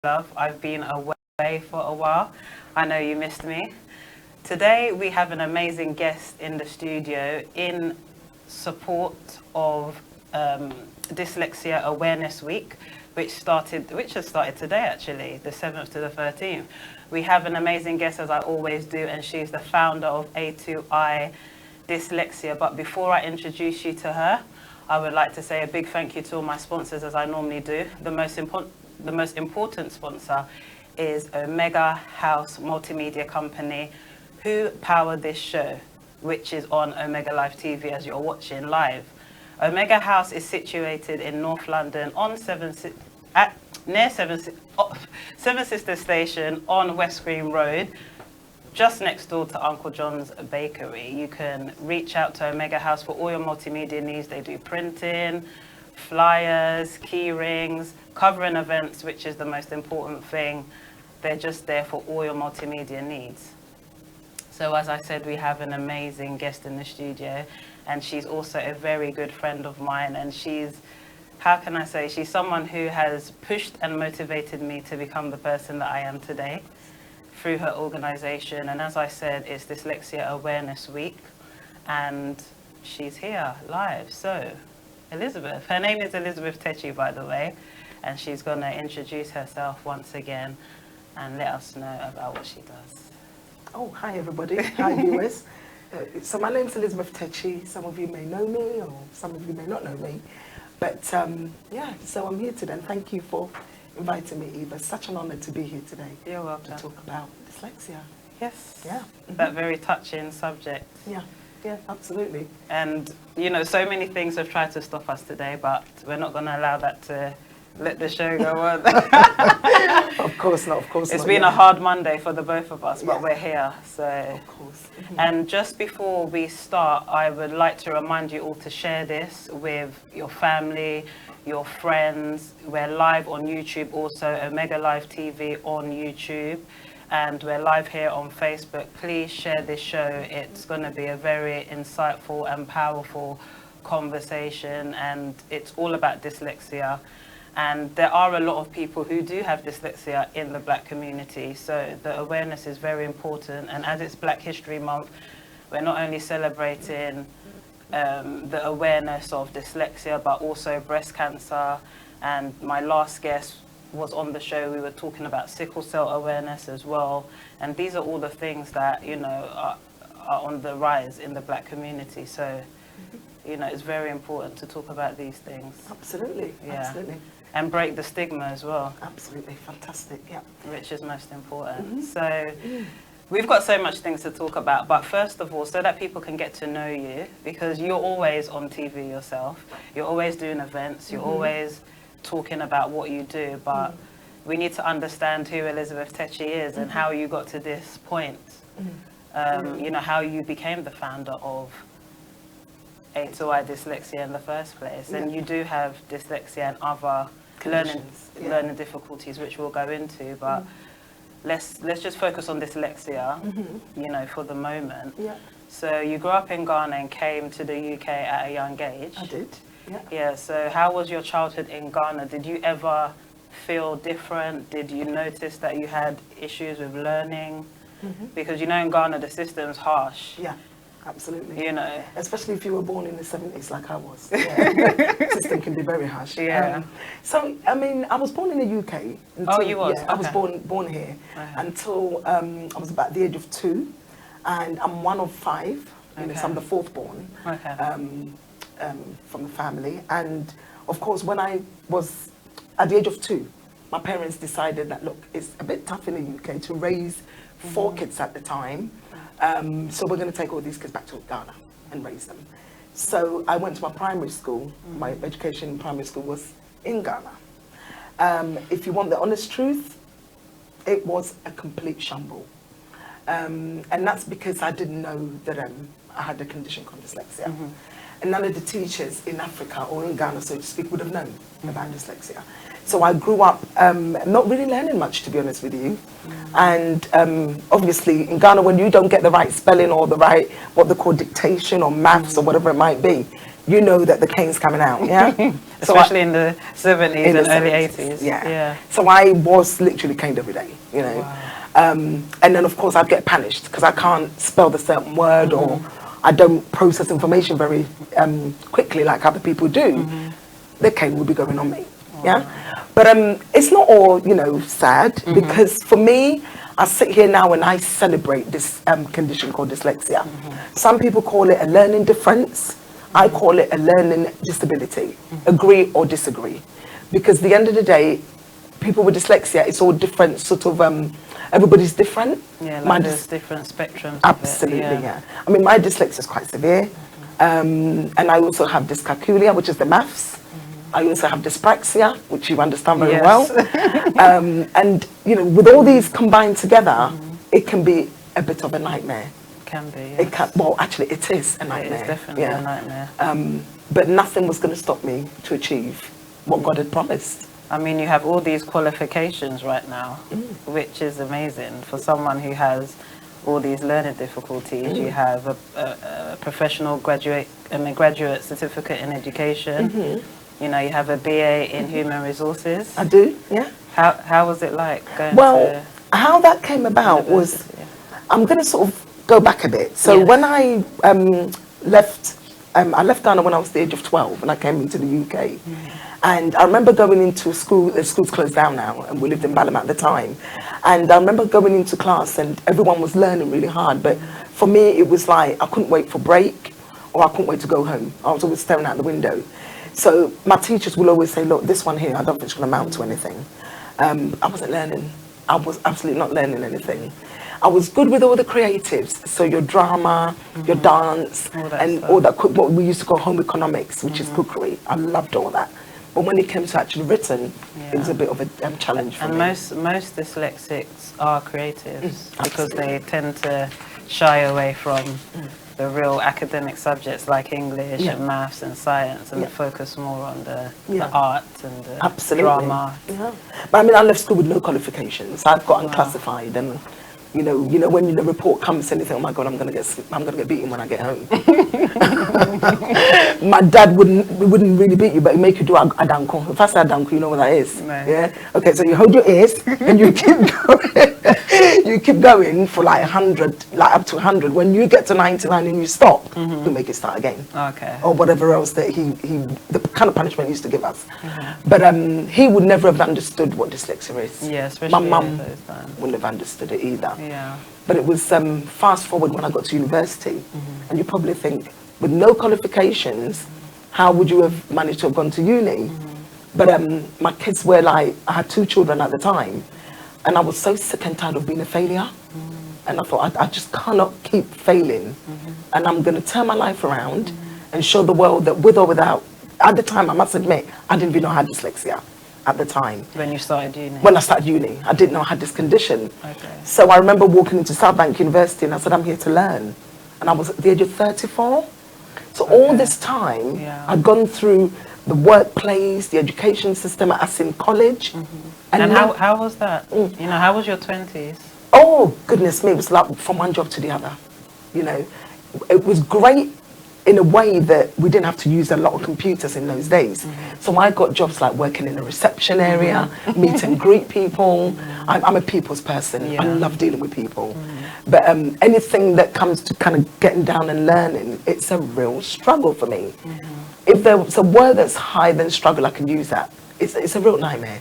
Newlove. I've been away for a while. I know you missed me. Today we have an amazing guest in the studio in support of Dyslexia Awareness Week, which has started today actually, the 7th to the 13th. We have an amazing guest, as I always do, and she's the founder of A2I Dyslexia. But before I introduce you to her, I would like to say a big thank you to all my sponsors, as I normally do. The most important sponsor is Omega House Multimedia Company, who power this show, which is on Omega Live TV as you're watching live. Omega House is situated in North London on Seven Sisters Station on West Green Road, just next door to Uncle John's Bakery. You can reach out to Omega House for all your multimedia needs. They do printing, flyers, key rings, covering events, which is the most important thing. They're just there for all your multimedia needs. So as I said, we have an amazing guest in the studio, and she's also a very good friend of mine, and she's, how can I say, she's someone who has pushed and motivated me to become the person that I am today through her organization. And as I said, it's Dyslexia Awareness Week, and she's here live. So Elizabeth, her name is Elizabeth Takyi, by the way, and she's going to introduce herself once again and let us know about what she does. Oh, hi everybody. Hi viewers. So my name's Elizabeth Takyi. Some of you may know me, or some of you may not know me. But yeah, so I'm here today, and thank you for inviting me, Eva. It's such an honor to be here today. You're welcome. To talk about dyslexia. Yes. Yeah. That very touching subject. Yeah. Yeah, absolutely. And, you know, so many things have tried to stop us today, but we're not going to allow that to let the show go on. Of course not, of course It's not. been a hard Monday for the both of us, but we're here, so. Of course. And just before we start, I would like to remind you all to share this with your family, your friends. We're live on YouTube also, Omega Live TV on YouTube, and we're live here on Facebook. Please share this show. It's going to be a very insightful and powerful conversation, and it's all about dyslexia. And there are a lot of people who do have dyslexia in the Black community, so the awareness is very important. And as it's Black History Month, we're not only celebrating the awareness of dyslexia, but also breast cancer. And my last guest was on the show, we were talking about sickle cell awareness as well. And these are all the things that, you know, are on the rise in the Black community. So, you know, it's very important to talk about these things. Absolutely, Yeah. absolutely. And break the stigma as well. Absolutely, fantastic, yeah. Which is most important. So we've got so much things to talk about, but first of all, so that people can get to know you, because you're always on TV yourself, you're always doing events, you're always talking about what you do, but we need to understand who Elizabeth Takyi is and how you got to this point. You know, how you became the founder of A2I Dyslexia in the first place. And you do have dyslexia and other learning difficulties, which we'll go into, but let's just focus on dyslexia, you know, for the moment. Yeah. So you grew up in Ghana and came to the UK at a young age. I did, yeah. Yeah, so how was your childhood in Ghana? Did you ever feel different? Did you notice that you had issues with learning? Because, you know, in Ghana, the system's harsh. Yeah. Absolutely. You know. Especially if you were born in the 70s like I was. Yeah. System can be very harsh. Yeah. So, I mean, I was born in the UK. Oh, you was? Yeah, okay. I was born here until I was about the age of 2. And I'm one of 5. Okay. So I'm the 4th born from the family. And, of course, when I was at the age of 2, my parents decided that, look, it's a bit tough in the UK to raise 4 kids at the time. So we're going to take all these kids back to Ghana and raise them. So I went to my primary school. My education in primary school was in Ghana. If you want the honest truth, it was a complete shamble. And that's because I didn't know that I had a condition called dyslexia. And none of the teachers in Africa or in Ghana, so to speak, would have known about dyslexia. So I grew up not really learning much, to be honest with you. And obviously in Ghana, when you don't get the right spelling or the right, what they call dictation or maths or whatever it might be, you know that the cane's coming out, yeah? Especially in the 70s in and the early 70s, 80s. yeah. So I was literally caned every day, you know. Wow. And then, of course, I'd get punished because I can't spell the certain word or I don't process information very quickly like other people do. The cane would be going on me, yeah? But it's not all, you know, sad because for me, I sit here now and I celebrate this condition called dyslexia. Some people call it a learning difference. I call it a learning disability. Agree or disagree. Because at the end of the day, people with dyslexia, it's all different sort of, everybody's different. Yeah, like there's different spectrums. Absolutely, of it. yeah. I mean, my dyslexia is quite severe. And I also have dyscalculia, which is the maths. I also have dyspraxia, which you understand very well. And, you know, with all these combined together, it can be a bit of a nightmare. Can be, yes. It can, well, actually, it is a nightmare. It is definitely a nightmare. But nothing was going to stop me to achieve what God had promised. I mean, you have all these qualifications right now, which is amazing. For someone who has all these learning difficulties, you have a professional graduate certificate in education. You know, you have a BA in human resources. I do, yeah. How was it like going to how that came about was, I'm going to sort of go back a bit. So when I left Ghana when I was the age of 12 and I came into the UK. And I remember going into school, the school's closed down now, and we lived in Balham at the time. And I remember going into class and everyone was learning really hard. But for me, it was like, I couldn't wait for break or I couldn't wait to go home. I was always staring out the window. So my teachers will always say, look, this one here, I don't think it's going to amount to anything. I wasn't learning. I was absolutely not learning anything. I was good with all the creatives, so your drama, your dance, all that, what we used to call home economics, which is cookery. I loved all that. But when it came to actually written, it was a bit of a challenge for me. And most dyslexics are creatives because they tend to shy away from the real academic subjects like English and maths and science and focus more on the art and the drama. But I mean, I left school with no qualifications. I've got unclassified, and you know, when the report comes and you think, oh my God, I'm gonna get beaten when I get home. My dad wouldn't really beat you, but he'd make you do a danko. If I say a danko, you know what that is. Right. Yeah. Okay, so you hold your ears and you keep going. You keep going for like 100, like up to 100. When you get to 99 and you stop, you make it start again. Okay. Or whatever else that the kind of punishment he used to give us. But he would never have understood what dyslexia is. Yeah, especially my mum those times. wouldn't have understood it either. Yeah. But it was fast forward when I got to university, and you probably think, with no qualifications, how would you have managed to have gone to uni? But my kids were like, I had 2 children at the time, and I was so sick and tired of being a failure. And I thought, I just cannot keep failing. And I'm going to turn my life around and show the world that with or without, at the time, I must admit, I didn't even know I had dyslexia at the time. When you started uni? When I started uni, I didn't know I had this condition. Okay. So I remember walking into South Bank University and I said, I'm here to learn. And I was at the age of 34. So all this time, I'd gone through the workplace, the education system, as in college. And how was that? You know, how was your 20s? Oh, goodness me, it was like from one job to the other. You know, it was great in a way that we didn't have to use a lot of computers in those days. So I got jobs like working in a reception area, meet and greet people. I'm a people's person. I love dealing with people. But anything that comes to kind of getting down and learning, it's a real struggle for me. If there's a word that's higher than struggle, I can use that. It's a real nightmare.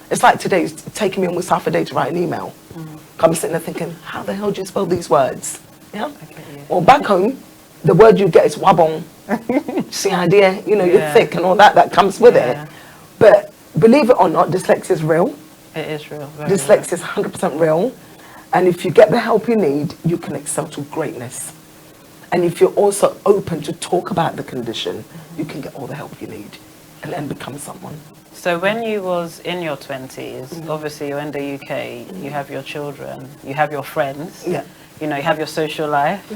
It's like today, it's taking me almost half a day to write an email. I'm sitting there thinking, how the hell do you spell these words? Yeah. Or back home, the word you get is wabong. See idea, you know, you're thick and all that comes with it. But believe it or not, dyslexia is real. It is real. Dyslexia is 100% real. And if you get the help you need, you can excel to greatness. And if you're also open to talk about the condition, you can get all the help you need and then become someone. So when you was in your 20s, obviously you're in the UK, you have your children, you have your friends, you know, you have your social life.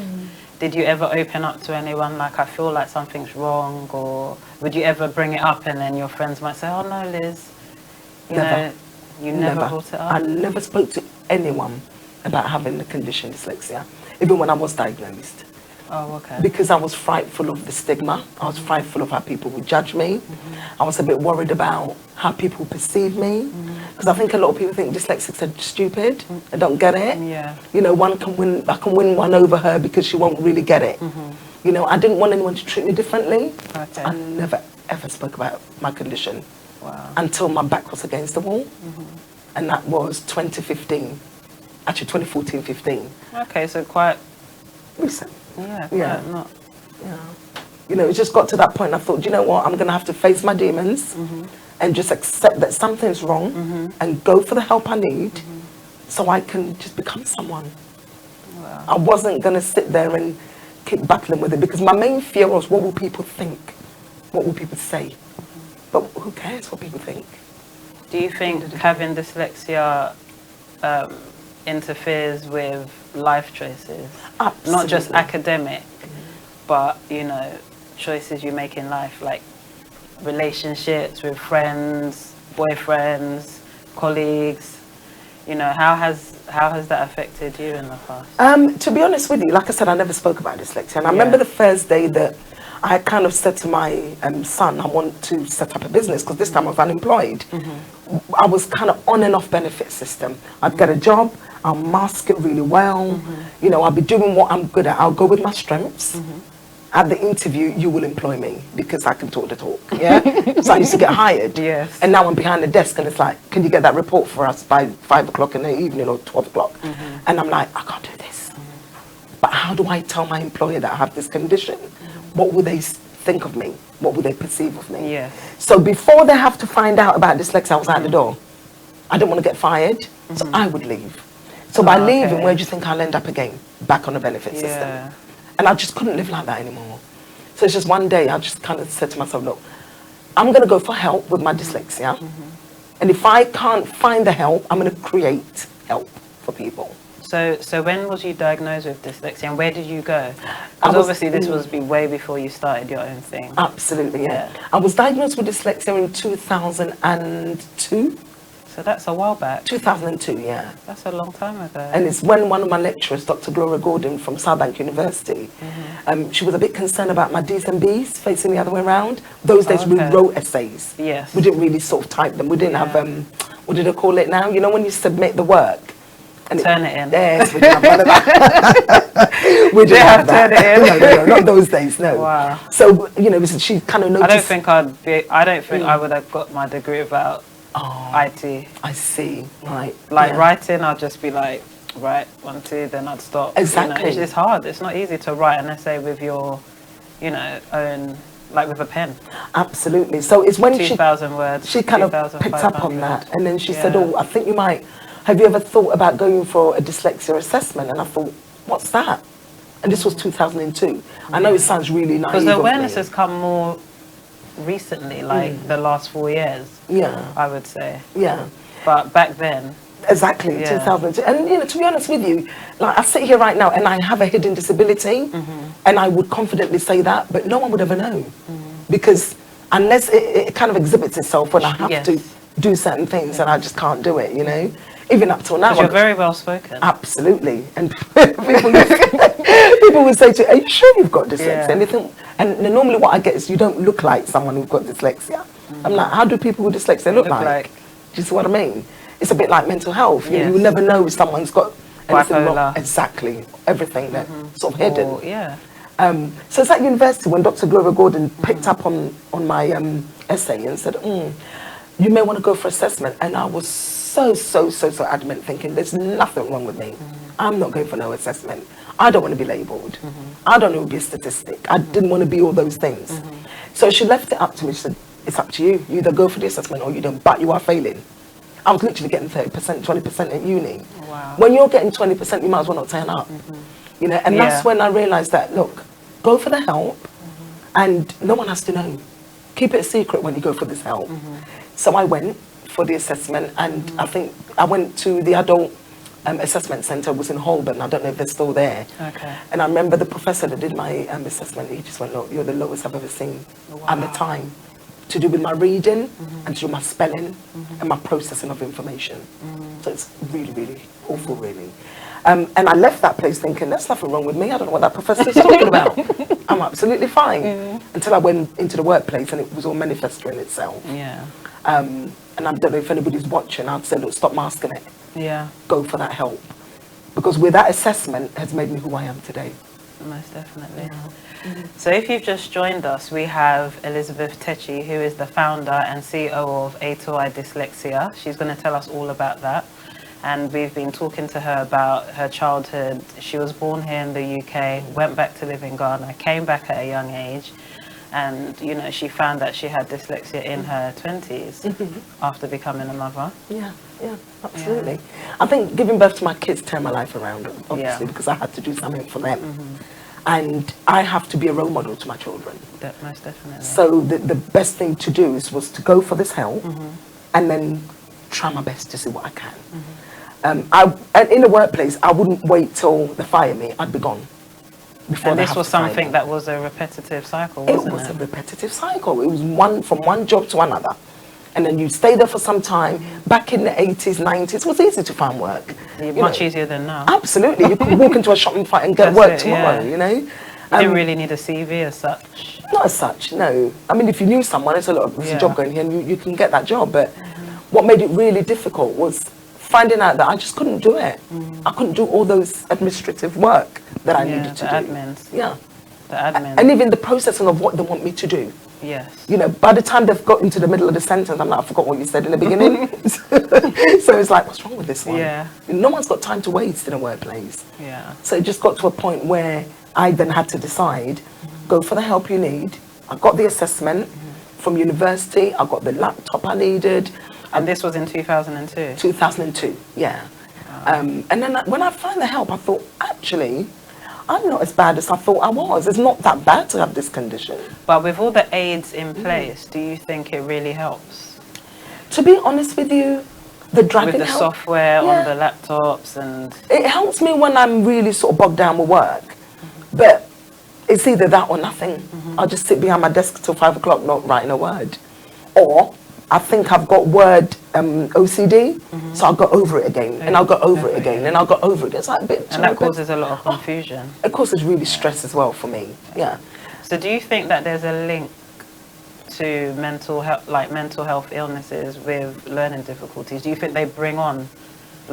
Did you ever open up to anyone like, I feel like something's wrong, or would you ever bring it up and then your friends might say, oh no, Liz, you know, you never brought it up? I never spoke to anyone about having the condition dyslexia, even when I was diagnosed. Oh, okay. Because I was frightful of the stigma. I was frightful of how people would judge me. I was a bit worried about how people perceive me. Because I think a lot of people think dyslexics are stupid. They don't get it. Yeah. You know, I can win one over her because she won't really get it. You know, I didn't want anyone to treat me differently. Okay. I never, ever spoke about my condition. Wow. Until my back was against the wall. And that was 2015. Actually, 2014-15. Okay, so quite recent. Yeah, Yeah. Not. Yeah. You know, it just got to that point. I thought, you know what, I'm going to have to face my demons and just accept that something's wrong and go for the help I need so I can just become someone. Wow. I wasn't going to sit there and keep battling with it because my main fear was, what will people think? What will people say? But who cares what people think? Do you think having dyslexia interferes with life choices? Absolutely. Not just academic, but, you know, choices you make in life, like relationships with friends, boyfriends, colleagues. You know, how has that affected you in the past? To be honest with you, like I said, I never spoke about dyslexia. And I remember the first day that I kind of said to my son, I want to set up a business because this time I was unemployed. I was kind of on and off benefit system. I'd get a job, I'll mask it really well. You know, I'll be doing what I'm good at. I'll go with my strengths. At the interview, you will employ me because I can talk the talk. Yeah. So I used to get hired. Yes. And now I'm behind the desk and it's like, can you get that report for us by 5 o'clock in the evening or 12 o'clock? And I'm like, I can't do this. But how do I tell my employer that I have this condition? What will they think of me? What will they perceive of me? Yes. So before they have to find out about dyslexia, I was out the door. I didn't want to get fired, so I would leave. So by leaving, where do you think I'll end up again? Back on the benefit system. And I just couldn't live like that anymore. So it's just one day I just kind of said to myself, look, I'm going to go for help with my dyslexia. And if I can't find the help, I'm going to create help for people. So when was you diagnosed with dyslexia and where did you go? Because obviously this was way before you started your own thing. Absolutely, yeah. I was diagnosed with dyslexia in 2002. So that's a while back. 2002, yeah. That's a long time ago. And it's when one of my lecturers, Dr. Gloria Gordon from Southbank University, she was a bit concerned about my D's and B's facing the other way around. Those days we wrote essays. Yes. We didn't really sort of type them. We didn't have, what do they call it now? You know when you submit the work? And turn it in. Yes, we didn't have one of that. We didn't have that. Turn it in. No, not those days, no. Wow. So, you know, she kind of noticed. I don't think I would have got my degree without IT. I see, right. Like writing, I'd just be like, right, 1, 2, then I'd stop. Exactly. You know, it's hard. It's not easy to write an essay with your, you know, own, like with a pen. Absolutely. So it's when 2,000 words. She kind of picked up on that, and then she said, "Oh, I think you might. Have you ever thought about going for a dyslexia assessment?" And I thought, "What's that?" And this was 2002. I know it sounds really naive. Because the awareness has come more recently, like the last 4 years. Yeah. I would say. Yeah. But back then. Exactly, 2002. And, you know, to be honest with you, like I sit here right now and I have a hidden disability, and I would confidently say that, but no one would ever know. Because unless it kind of exhibits itself when I have to do certain things, and I just can't do it, you know? Even up till now. You're very well spoken. Absolutely. And people would say to you, are you sure you've got dyslexia? And normally what I get is, you don't look like someone who's got dyslexia. I'm like, how do people with dyslexia look like? Do you see what I mean? It's a bit like mental health. You will never know if someone's got anything wrong. Exactly. Everything that's sort of hidden. So it's at university when Dr. Gloria Gordon picked up on my essay and said, you may want to go for assessment. And I was so adamant, thinking there's nothing wrong with me. I'm not going for no assessment. I don't want to be labelled. I don't want to be a statistic. I didn't want to be all those things. So she left it up to me. She said, it's up to you. You either go for the assessment or you don't, but you are failing. I was literally getting 30%, 20% at uni. Wow. When you're getting 20%, you might as well not turn up. You know, and that's when I realised that, look, go for the help, and no one has to know. Keep it a secret when you go for this help. So I went for the assessment, and I think I went to the adult assessment centre. Was in Holborn. I don't know if they're still there. And I remember the professor that did my assessment, he just went, look, you're the lowest I've ever seen at the time, to do with my reading and to do my spelling and my processing of information. So it's really, really awful, really. And I left that place thinking, there's nothing wrong with me. I don't know what that professor's talking about. I'm absolutely fine. Until I went into the workplace and it was all manifesting itself. Yeah. And I don't know if anybody's watching. I'd say, look, stop masking it. Yeah. Go for that help. Because with that assessment has made me who I am today. Most definitely. So if you've just joined us, we have Elizabeth Takyi, who is the founder and CEO of A to I Dyslexia. She's going to tell us all about that. And we've been talking to her about her childhood. She was born here in the UK, went back to live in Ghana, came back at a young age. And, you know, she found that she had dyslexia in her 20s after becoming a mother. Yeah, absolutely. Yeah. I think giving birth to my kids turned my life around, obviously, because I had to do something for them. And I have to be a role model to my children. Most definitely. So the best thing to do was to go for this help and then try my best to see what I can. In the workplace, I wouldn't wait till they fire me. I'd be gone. And this was something that was a repetitive cycle, wasn't it? It was a repetitive cycle. It was from one job to another. And then you stay there for some time. Back in the 80s, 90s, it was easy to find work. Much easier than now. Absolutely. You could walk into a shop and fight and get work tomorrow, you know? You didn't really need a CV as such. Not as such, no. I mean, if you knew someone, there's a job going here and you can get that job. But what made it really difficult was finding out that I just couldn't do it. I couldn't do all those administrative work that I needed to do. Admins. Yeah. The admin. And even the processing of what they want me to do. Yes. You know, by the time they've got into the middle of the sentence, I'm like, I forgot what you said in the beginning. So it's like, what's wrong with this one? Yeah. No one's got time to waste in a workplace. Yeah. So it just got to a point where I then had to decide, go for the help you need. I got the assessment from university. I got the laptop I needed. And this was in 2002? 2002, yeah. And then when I found the help, I thought, actually, I'm not as bad as I thought I was. It's not that bad to have this condition. But with all the aids in place, do you think it really helps? To be honest with you, the driving with the software on the laptops and... It helps me when I'm really sort of bogged down with work. But it's either that or nothing. I'll just sit behind my desk till 5 o'clock not writing a word. Or I think I've got word OCD, so I'll go over it again, and I'll go over it again, and I'll go over it again. It's like a bit... And that causes a lot of confusion. It causes really stress as well for me, yeah. So do you think that there's a link to mental health illnesses with learning difficulties? Do you think they bring on...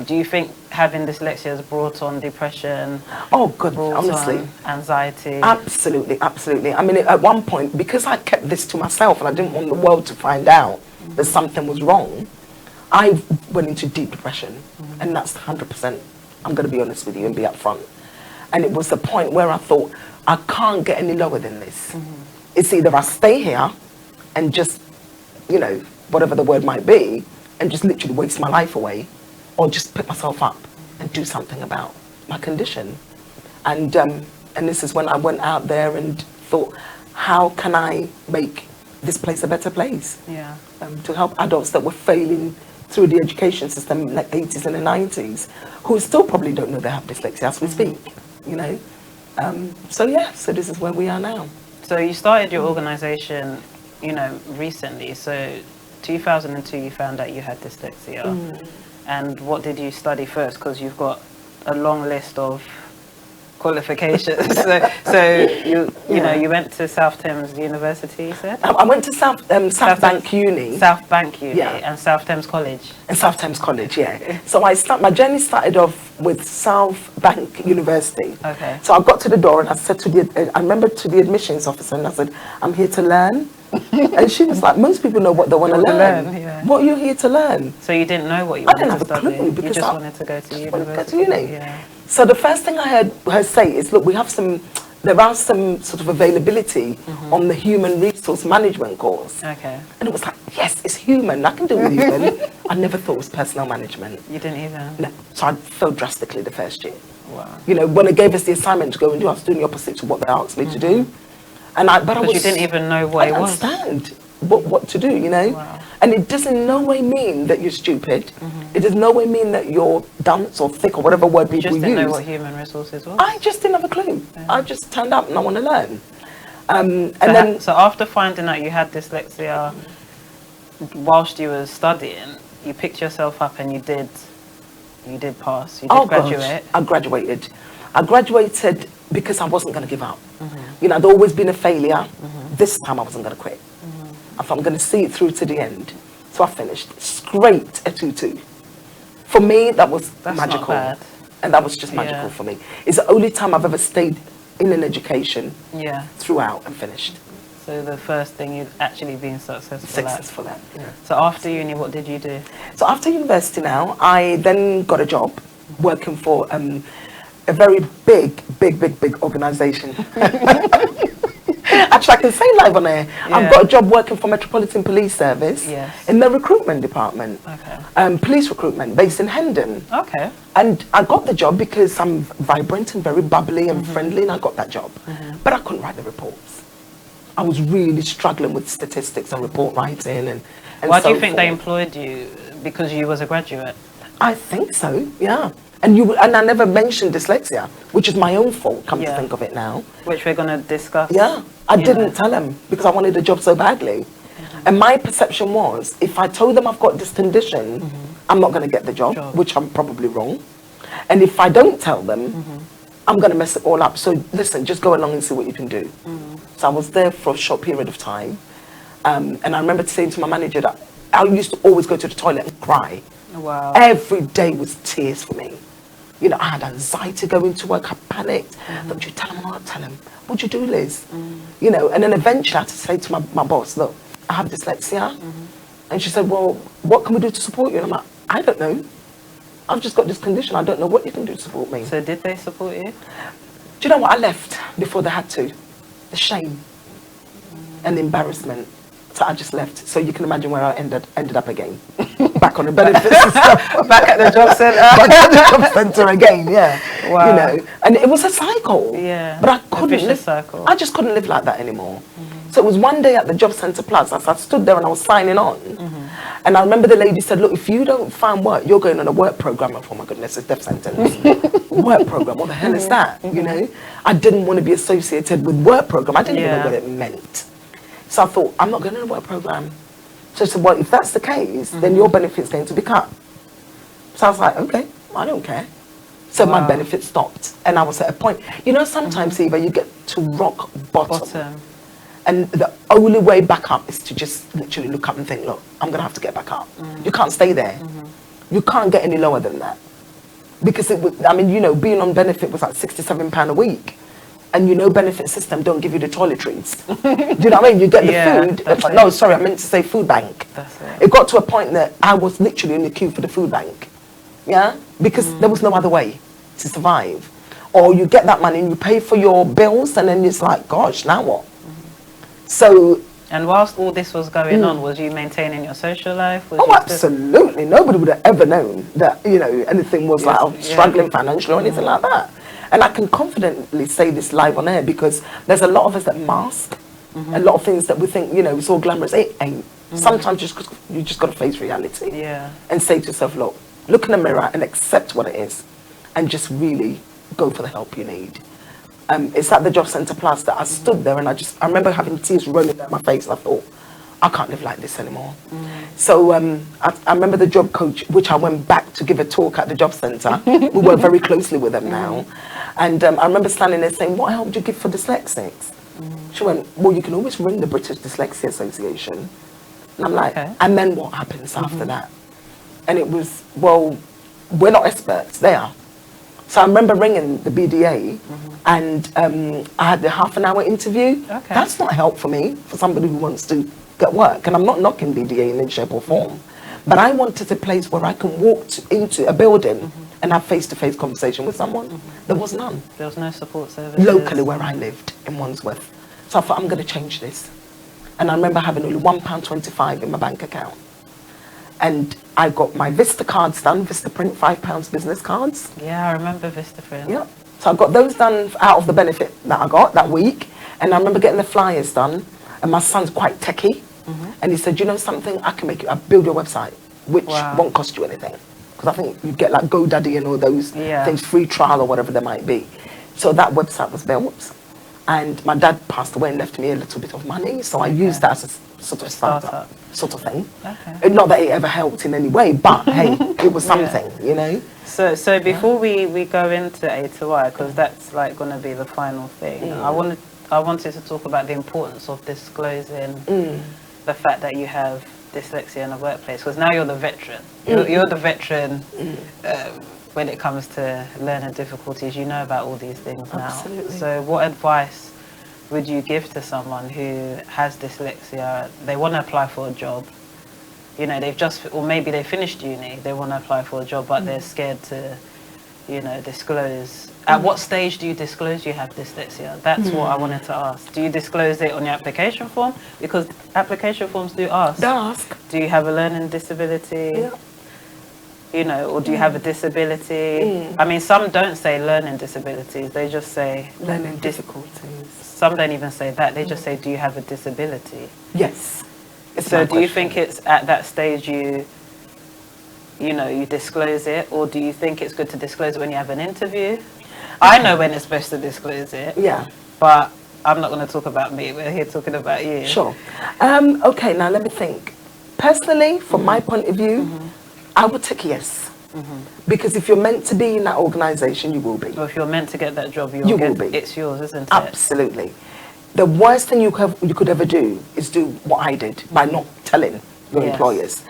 Do you think having dyslexia has brought on depression? Oh, God, honestly. Anxiety? Absolutely, absolutely. I mean, at one point, because I kept this to myself and I didn't want the world to find out that something was wrong, I went into deep depression. And that's 100%. I'm going to be honest with you and be upfront. And it was the point where I thought, I can't get any lower than this. It's either I stay here and just, you know, whatever the word might be, and just literally waste my life away, or just pick myself up and do something about my condition. And this is when I went out there and thought, how can I make this place a better place? Yeah. To help adults that were failing through the education system in the 80s and the 90s, who still probably don't know they have dyslexia as we speak, you know? So this is where we are now. So you started your organization, you know, recently. So 2002 you found out you had dyslexia. And what did you study first? Because you've got a long list of qualifications. so you know, you went to South Thames University, you said? I went to South Bank Uni. South Bank Uni and South Thames College. And South Thames College, yeah. So my journey started off with South Bank University. Okay. So I got to the door and I said I remember to the admissions officer, and I said, I'm here to learn. And she was like, most people know what they want to learn. What are you here to learn? So you didn't know what you wanted to study? I didn't have a clue, because you just wanted to go to university. Go to uni. So the first thing I heard her say is, look, there are some sort of availability on the human resource management course. Okay. And it was like, yes, it's human. I can do human. I never thought it was personal management. You didn't either? No. So I failed drastically the first year. Wow. You know, when they gave us the assignment to go and do, I was doing the opposite to what they asked me to do. But you didn't even know what it was. I didn't understand what to do, you know. Wow. And it does in no way mean that you're stupid. It does no way mean that you're dunce or thick or whatever word people use. You just didn't know what human resources was? I just didn't have a clue. Yeah. I just turned up and I want to learn. So after finding out you had dyslexia, whilst you were studying, you picked yourself up and you did You did pass. You did graduate. Gosh, I graduated. I graduated because I wasn't going to give up. You know, I'd always been a failure. This time I wasn't going to quit. I thought I'm going to see it through to the end. So I finished straight a 2-2. For me, that's magical. Not bad. And that was just magical for me. It's the only time I've ever stayed in an education throughout and finished. So the first thing you've actually been successful at. Yeah. So after uni, what did you do? So after university now, I then got a job working for a very big organisation. Actually, I can say live on air. Yeah. I've got a job working for Metropolitan Police Service in the recruitment department. Okay. Police recruitment based in Hendon. Okay. And I got the job because I'm vibrant and very bubbly and friendly, and I got that job. But I couldn't write the reports. I was really struggling with statistics and report writing and Why do you so think forth. they employed you? Because you was a graduate? I think so, yeah. And I never mentioned dyslexia, which is my own fault, come to think of it now. Which we're going to discuss. Yeah, I didn't tell them because I wanted a job so badly. And my perception was, if I told them I've got this condition, I'm not going to get the job, which I'm probably wrong. And if I don't tell them, I'm going to mess it all up. So listen, just go along and see what you can do. So I was there for a short period of time. And I remember saying to my manager that I used to always go to the toilet and cry. Wow. Every day was tears for me. You know, I had anxiety going to work. I panicked. Would you tell him or not tell him? What'd you do, Liz? You know, and then eventually I had to say to my boss, look, I have dyslexia. And she said, well, what can we do to support you? And I'm like, I don't know. I've just got this condition. I don't know what you can do to support me. So did they support you? Do you know what? I left before they had to. The shame and the embarrassment. So I just left. So you can imagine where I ended up again. Back on the benefits system. Back at the job centre. Back at the job centre again, yeah. Wow. You know, and it was a cycle. Yeah. But I couldn't live. Cycle. I just couldn't live like that anymore. So it was one day at the job centre plus, as I stood there and I was signing on. And I remember the lady said, look, if you don't find work, you're going on a work programme. Oh my goodness, it's death sentence. Work programme, what the hell is that? You know, I didn't want to be associated with work programme. I didn't even know what it meant. So I thought, I'm not going on a work programme. So I said, well, if that's the case, then your benefit's going to be cut. So I was like, okay, I don't care. So my benefit stopped. And I was at a point, you know, sometimes, Eva, you get to rock bottom. And the only way back up is to just literally look up and think, look, I'm going to have to get back up. You can't stay there. You can't get any lower than that. Because it was, I mean, you know, being on benefit was like £67 a week. And you know, benefit system don't give you the toiletries. Do you know what I mean? You get the food. No, sorry, I meant to say food bank. That's it. It got to a point that I was literally in the queue for the food bank. Yeah? Because there was no other way to survive. Or you get that money and you pay for your bills and then it's like, gosh, now what? So... And whilst all this was going on, was you maintaining your social life? Was absolutely. Nobody would have ever known that, you know, anything was like struggling financially or anything like that. And I can confidently say this live on air because there's a lot of us that mask a lot of things that we think, you know, it's all glamorous. It ain't. Sometimes you just got to face reality and say to yourself, look in the mirror and accept what it is and just really go for the help you need. It's at the Job Centre Plus that I stood there and I remember having tears rolling down my face and I thought, I can't live like this anymore. So I remember the job coach, which I went back to give a talk at the Job Centre. We work very closely with them now. And I remember standing there saying, what help do you give for dyslexics? She went, well, you can always ring the British Dyslexia Association. And I'm like, and then what happens after that? And it was, well, we're not experts, they are. So I remember ringing the BDA and I had the half-an-hour interview. That's not help for me, for somebody who wants to get work. And I'm not knocking BDA in any shape or form. But I wanted a place where I can walk into a building and have face-to-face conversation with someone. There was none. There was no support services? Locally where I lived, in Wandsworth. So I thought, I'm going to change this. And I remember having only £1.25 in my bank account. And I got my Vista cards done, Vista Print, £5 business cards. Yeah, I remember Vista Print. Yeah. So I got those done out of the benefit that I got that week. And I remember getting the flyers done. And my son's quite techie. And he said, you know something, I'll build your website, which won't cost you anything. Because I think you get like GoDaddy and all those things, free trial or whatever there might be. So that website was built. And my dad passed away and left me a little bit of money. So I used that as a sort of startup. sort of thing. Okay. Not that it ever helped in any way, but hey, it was something, you know. So before we go into A to Y, because that's like going to be the final thing, I wanted to talk about the importance of disclosing the fact that you have dyslexia in the workplace, because now you're the veteran. You're the veteran when it comes to learning difficulties. You know about all these things now. Absolutely. So what advice would you give to someone who has dyslexia? They want to apply for a job. You know, or maybe they finished uni, they want to apply for a job, but they're scared to, you know, disclose. At what stage do you disclose you have dyslexia? That's what I wanted to ask. Do you disclose it on your application form? Because application forms do ask. Do you have a learning disability? Yeah. You know, or do you have a disability? I mean, some don't say learning disabilities. They just say Learning difficulties. Some don't even say that. They just say, do you have a disability? Yes. So do you think it's at that stage you disclose it, or do you think it's good to disclose it when you have an interview? I know when it's best to disclose it. Yeah. But I'm not going to talk about me. We're here talking about you. Sure. Okay, now let me think. Personally, from my point of view, I would take yes. Because if you're meant to be in that organisation, you will be. Or if you're meant to get that job, you will be. It's yours, isn't it? Absolutely. The worst thing you could ever do is do what I did by not telling your employers.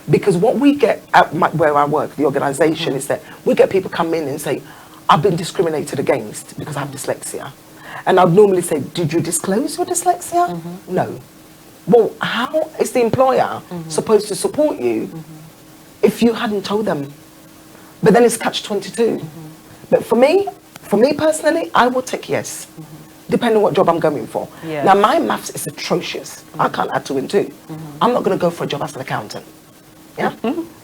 Because what we get at where I work, the organisation, is that we get people come in and say, I've been discriminated against because I have dyslexia. And I'd normally say, did you disclose your dyslexia? No. Well, how is the employer supposed to support you if you hadn't told them? But then it's catch-22. But for me personally, I would take yes. Depending on what job I'm going for. Yes. Now, my maths is atrocious. I can't add 2 and 2. I'm not going to go for a job as an accountant. Yeah?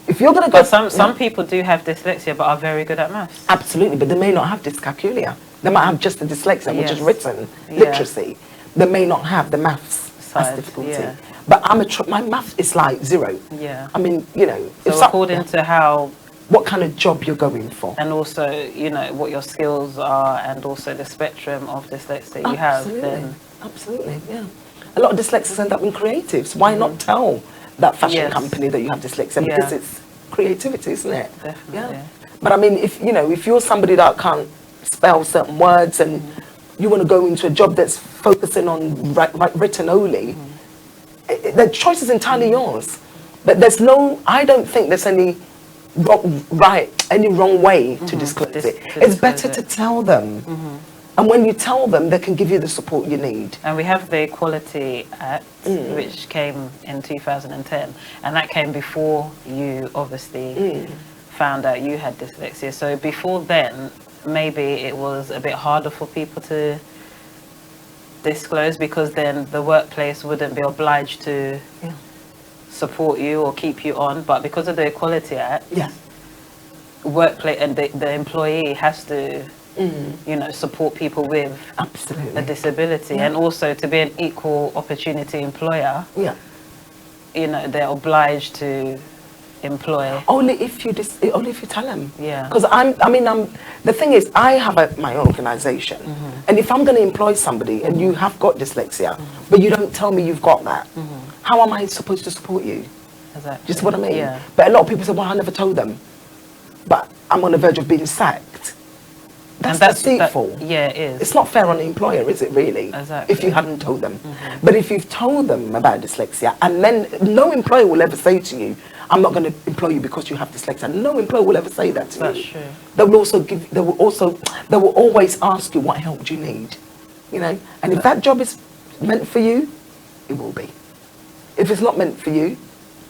If you're going to go... But some people do have dyslexia but are very good at maths. Absolutely, but they may not have dyscalculia. They might have just the dyslexia, which is written literacy. They may not have the maths as difficulty. But my maths is like 0. Yeah. I mean, you know... So according to how... What kind of job you're going for. And also, you know, what your skills are, and also the spectrum of dyslexia you have. Then Absolutely, yeah. A lot of dyslexics end up in creatives. Why not tell that fashion company that you have dyslexia? Because it's creativity, isn't it? Definitely. Yeah. But I mean, if you're somebody that can't spell certain words and you want to go into a job that's focusing on written only, the choice is entirely yours. But I don't think there's any wrong way to disclose it. It's better to tell them. And when you tell them, they can give you the support you need. And we have the Equality Act, which came in 2010. And that came before you obviously found out you had dyslexia. So before then, maybe it was a bit harder for people to disclose, because then the workplace wouldn't be obliged to support you or keep you on. But because of the Equality Act, workplace and the employee has to support people with a disability, and also to be an equal opportunity employer. They're obliged to employ only if you tell them. Because the thing is, I have my own organisation, and if I'm going to employ somebody and you have got dyslexia, but you don't tell me you've got that, how am I supposed to support you? Exactly. Just what I mean. But a lot of people say, well, I never told them, but I'm on the verge of being sacked. That's deceitful. It is. It's not fair on the employer, is it really? Exactly. If you hadn't told them. But if you've told them about dyslexia, and then no employer will ever say to you, I'm not going to employ you because you have dyslexia. No employer will ever say that to you. That's true. They will always ask you what help do you need, And if that job is meant for you, it will be. If it's not meant for you,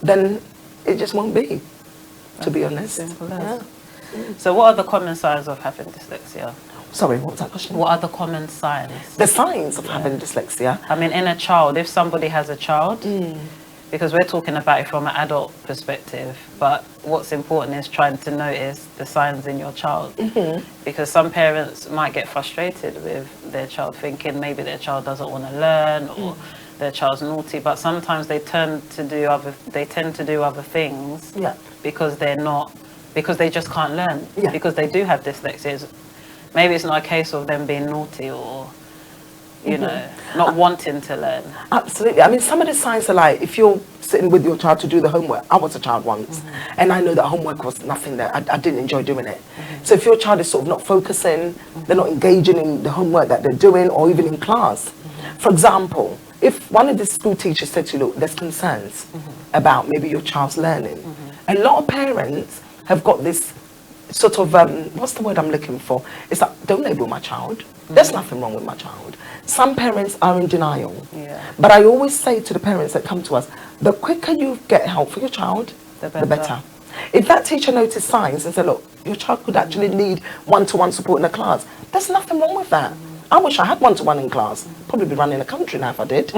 then it just won't be. To be honest. Simple as. So what are the common signs of having dyslexia? Sorry, what was that question? What are the common signs? The signs of having dyslexia? I mean, in a child, if somebody has a child, because we're talking about it from an adult perspective, but what's important is trying to notice the signs in your child. Because some parents might get frustrated with their child, thinking maybe their child doesn't want to learn, or their child's naughty, but sometimes they tend to do other things because they just can't learn, because they do have dyslexia. Maybe it's not a case of them being naughty or you know, not wanting to learn. Absolutely. I mean, some of the signs are like, if you're sitting with your child to do the homework, I was a child once, and I know that homework was nothing that I didn't enjoy doing it. So if your child is sort of not focusing, they're not engaging in the homework that they're doing, or even in class. For example, if one of the school teachers said to you, look, there's concerns about maybe your child's learning, a lot of parents have got this sort of, what's the word I'm looking for? It's like, don't label my child. There's nothing wrong with my child. Some parents are in denial. Yeah. But I always say to the parents that come to us, the quicker you get help for your child, the better. If that teacher noticed signs and said, look, your child could actually need one-to-one support in the class, there's nothing wrong with that. I wish I had one-to-one in class. Probably be running the country now if I did.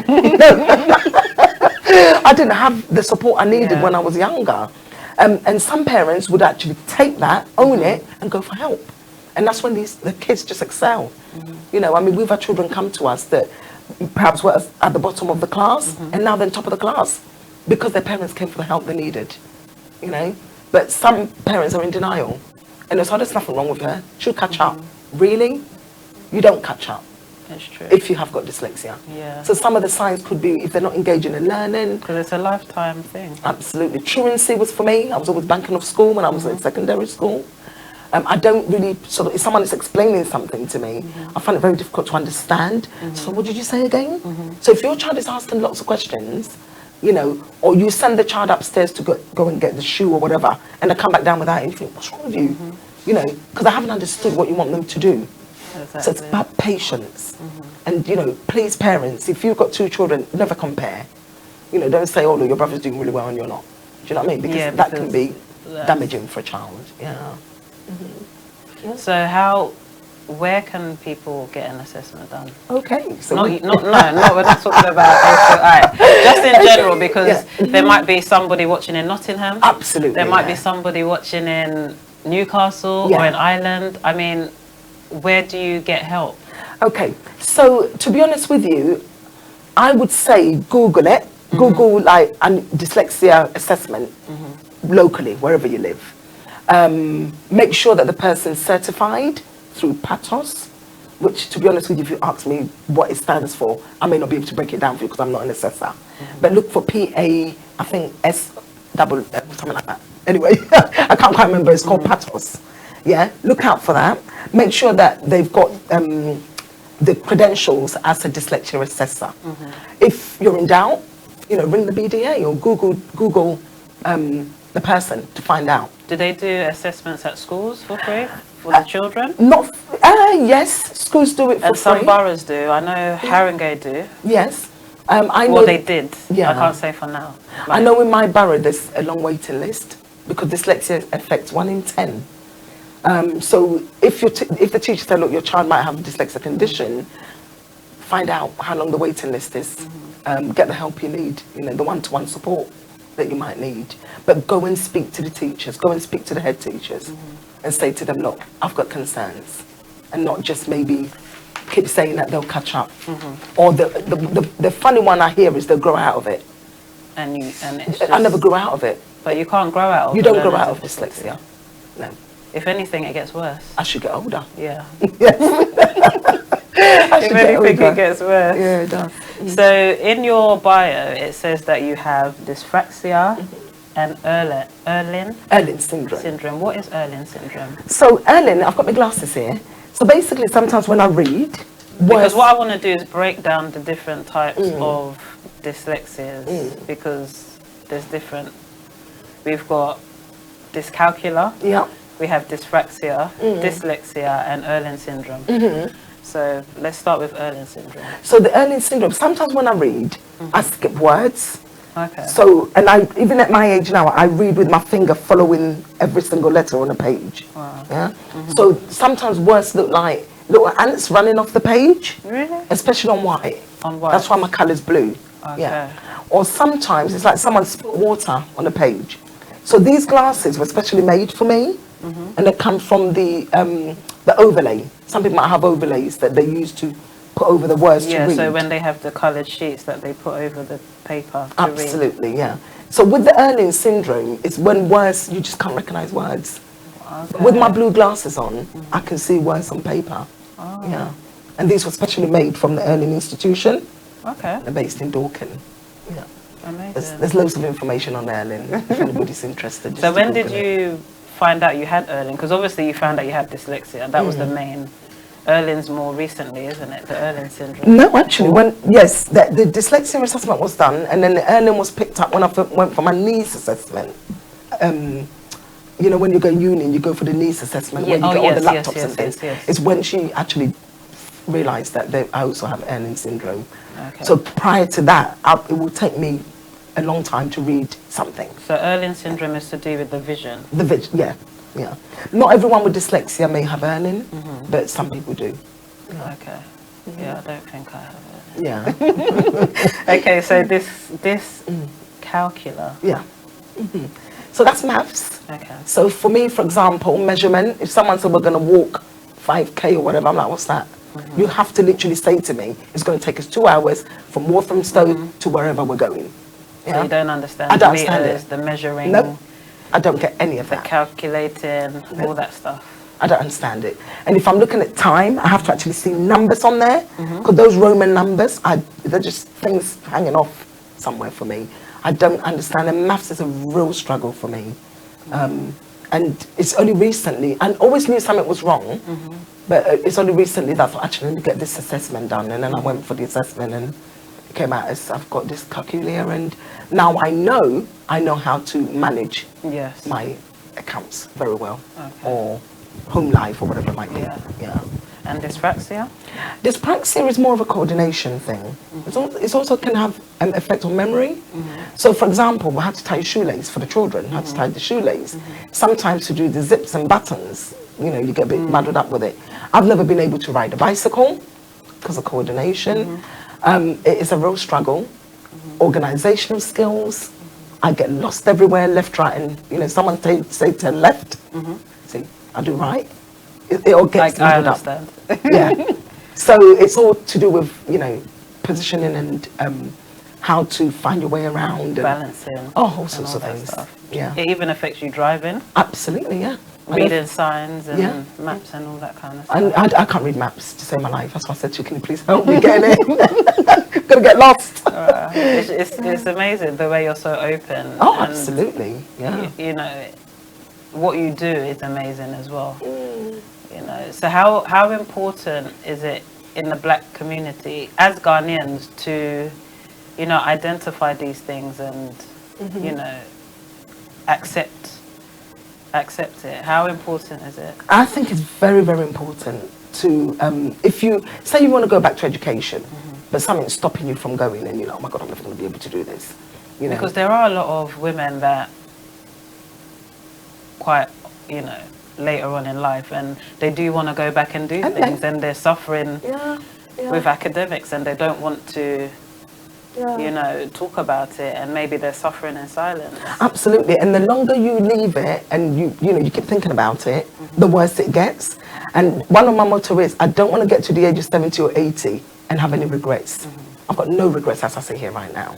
I didn't have the support I needed when I was younger. And some parents would actually take that, own it, and go for help. And that's when the kids just excel. You know, I mean, we've had children come to us that perhaps were at the bottom of the class, and now they're top of the class because their parents came for the help they needed. You know, but some parents are in denial, and it's, oh, there's nothing wrong with her. She'll catch up. Really? You don't catch up. That's true. If you have got dyslexia. Yeah. So some of the signs could be if they're not engaging in learning. Because it's a lifetime thing. Absolutely. Truancy was for me. I was always banking off school when I was in secondary school. I don't really, sort of, if someone is explaining something to me, I find it very difficult to understand. So what did you say again? So if your child is asking lots of questions, you know, or you send the child upstairs to go and get the shoe or whatever, and they come back down without it, and you think, what's wrong with you? You know, because I haven't understood what you want them to do. Exactly. So it's about patience. And, you know, please, parents, if you've got 2 children, never compare. You know, don't say, oh, look, your brother's doing really well and you're not. Do you know what I mean? Because that can be damaging for a child. Yeah. So where can people get an assessment done? Okay. So we're not talking about ASI. Just in general, because there might be somebody watching in Nottingham. Absolutely. There might be somebody watching in Newcastle or in Ireland. I mean, where do you get help? Okay. So to be honest with you, I would say Google it. Google like dyslexia assessment locally, wherever you live. Make sure that the person's certified through PATOS, which, to be honest with you, if you ask me what it stands for, I may not be able to break it down for you because I'm not an assessor. But look for PA, I think something like that. Anyway, I can't quite remember. It's called PATOS. Yeah, look out for that. Make sure that they've got the credentials as a dyslexia assessor. If you're in doubt, you know, ring the BDA or Google the person to find out. Do they do assessments at schools for free for the children? Not, yes, schools do it for free. And some boroughs do. I know Haringey do. Yes. I know. Well, they did. Yeah. I can't say for now. Like, I know in my borough there's a long waiting list because dyslexia affects 1 in 10. So if the teacher said, look, your child might have a dyslexia condition, find out how long the waiting list is. Get the help you need, you know, the one-to-one support that you might need. But go and speak to the teachers, go and speak to the head teachers and say to them, look, I've got concerns. And not just maybe keep saying that they'll catch up. Or the funny one I hear is they'll grow out of it. And it's just, I never grew out of it. But you can't grow out of it. You don't grow out of dyslexia. No. If anything, it gets worse. I should get older. Yeah. If anything, it gets worse. Yeah, it does. So in your bio, it says that you have dyspraxia and Irlen syndrome. What is Irlen syndrome? So Irlen, I've got my glasses here. So basically, sometimes when I read, because what I want to do is break down the different types of dyslexias because there's different. We've got Dyscalculia. Yeah. We have dyspraxia, dyslexia, and Irlen syndrome. So let's start with Irlen syndrome. So the Irlen syndrome, sometimes when I read, I skip words. Okay. So, and even at my age now, I read with my finger following every single letter on a page. Wow. Yeah. So sometimes words look like little ants running off the page. Really? Especially on white. On white. That's why my colour's blue. Okay. Yeah. Or sometimes it's like someone spilled water on a page. So these glasses were specially made for me. And they come from the overlay. Some people might have overlays that they use to put over the words to read. Yeah, so when they have the coloured sheets that they put over the paper to read. Absolutely, yeah. So with the Irlen syndrome, it's when words, you just can't recognise words. Okay. With my blue glasses on, I can see words on paper. Oh. Yeah. And these were specially made from the Irlen Institution. Okay. They're based in Dorking. Yeah. Amazing. There's loads of information on Irlen if anybody's interested. So when did you find out you had Irlen? Because obviously you found out you had dyslexia. That was the main. Irlen's more recently, isn't it? The Irlen Syndrome. No, actually, the dyslexia assessment was done, and then the Irlen was picked up when I went for my needs assessment. You know, when you go uni, you go for the needs assessment, when you get all the laptops and things. It's when she actually realised that I also have Irlen syndrome. Okay. So prior to that, it would take me a long time to read something. So Irlen syndrome is to do with the vision? The vision, yeah. Yeah. Not everyone with dyslexia may have Irlen, but some people do. Yeah. Okay. Yeah, I don't think I have it. Yeah. Okay, so this calcula. Yeah. So that's maths. Okay. So for me, for example, measurement, if someone said we're going to walk 5K or whatever, I'm like, what's that? You have to literally say to me, it's going to take us 2 hours from Walthamstow to wherever we're going. Yeah? So you don't understand I don't understand meters, it. the measuring, Nope. I don't get any of the that. calculating, all that stuff. I don't understand it. And if I'm looking at time, I have to actually see numbers on there. Because those Roman numbers, they're just things hanging off somewhere for me. I don't understand. And maths is a real struggle for me. And it's only recently, and always knew something was wrong, but it's only recently that I thought, actually, let me get this assessment done. And then I went for the assessment, and it came out as I've got Dyscalculia, and now I know how to manage my accounts very well, or home life, or whatever it might be. Yeah. And dyspraxia? Dyspraxia is more of a coordination thing. It also can have an effect on memory. So, for example, we had to tie a shoelace for the children. Had to tie the shoelace. Sometimes to do the zips and buttons, you know, you get a bit muddled up with it. I've never been able to ride a bicycle because of coordination. It is a real struggle. Organizational skills. I get lost everywhere, left, right, and you know, someone say to left. See, I do right. It all gets I muddled understand. up. Yeah. So it's all to do with, you know, positioning and how to find your way around. And balancing. all sorts of things. Stuff. Yeah. It even affects you driving? Absolutely, yeah. Reading signs and maps and all that kind of stuff. And I can't read maps to save my life. That's why I said to you, can you please help me get in? Gonna get lost. It's amazing the way you're so open. Oh, absolutely. Yeah. You know, what you do is amazing as well. You know, so how important is it in the black community as Ghanaians to, you know, identify these things and, you know, accept it? How important is it? I think it's very, very important to, if you, say you want to go back to education, but something's stopping you from going and you're like, oh my God, I'm never going to be able to do this. You know? Because there are a lot of women that quite, you know, later on in life and they do want to go back and do things and they're suffering with academics and they don't want to you know, talk about it and maybe they're suffering in silence. Absolutely, and the longer you leave it and you know, you keep thinking about it, the worse it gets. And one of my motto is, I don't want to get to the age of 70 or 80 and have any regrets. I've got no regrets as I sit here right now.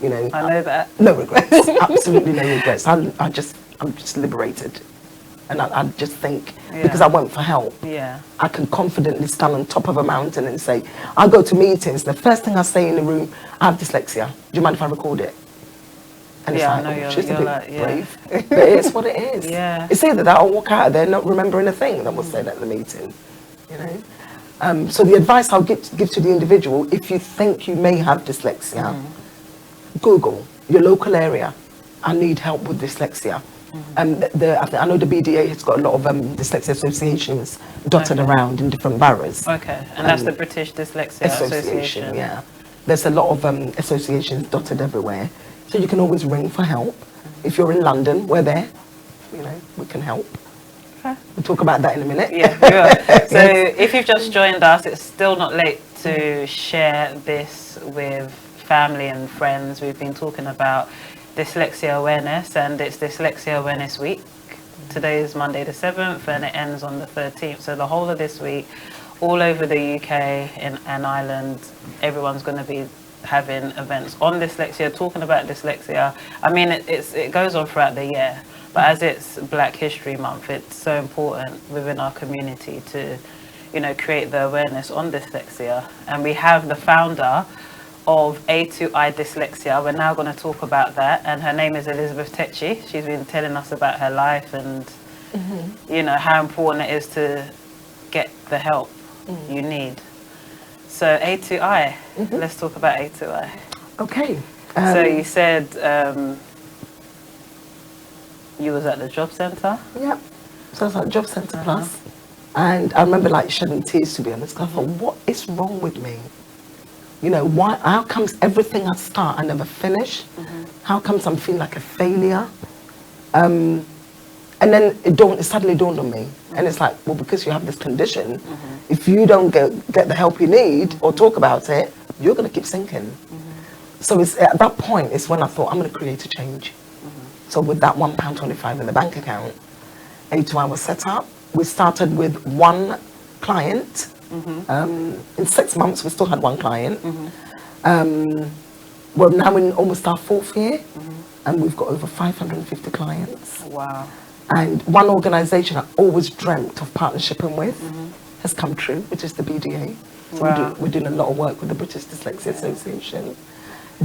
You know, I know that. No regrets, absolutely no regrets. I'm just liberated. And I just think, because I went for help, I can confidently stand on top of a mountain and say, I go to meetings, the first thing I say in the room, I have dyslexia. Do you mind if I record it? And it's like, oh, she's a bit brave. But it's what it is. It's either that or walk out of there not remembering a thing that was said at the meeting. You know? So the advice I'll give to the individual, if you think you may have dyslexia, Google your local area. I need help with dyslexia. I know the BDA has got a lot of dyslexia associations dotted around in different boroughs. Okay, and that's the British Dyslexia Association. Yeah, there's a lot of associations dotted everywhere, so you can always ring for help. If you're in London, we're there. You know, we can help. Okay. We'll talk about that in a minute. Yeah, we will. So if you've just joined us, it's still not late to share this with family and friends. We've been talking about dyslexia awareness, and it's Dyslexia Awareness Week. Today is Monday the 7th and it ends on the 13th. So the whole of this week, all over the UK and Ireland, everyone's going to be having events on dyslexia, talking about dyslexia. I mean, it goes on throughout the year, but as it's Black History Month, it's so important within our community to, you know, create the awareness on dyslexia. And we have the founder of A2I Dyslexia. We're now going to talk about that. And her name is Elizabeth Takyi. She's been telling us about her life and, you know, how important it is to get the help you need. So A2I, let's talk about A2I. Okay. So you said you was at the job centre? Yeah. So I was at Job Centre Plus. And I remember like shedding tears, to be honest. 'Cause I thought, what is wrong with me? You know, how comes everything I start, I never finish? How comes I'm feeling like a failure? And then it suddenly dawned on me. And it's like, well, because you have this condition, if you don't get the help you need or talk about it, you're going to keep sinking. So it's at that point, it's when I thought, I'm going to create a change. So with that £1.25 in the bank account, A2I was set up. We started with one client. In 6 months, we still had one client. We're now in almost our 4th year, and we've got over 550 clients. Wow. And one organisation I always dreamt of partnershiping with has come true, which is the BDA. So Wow. we're doing a lot of work with the British Dyslexia Association.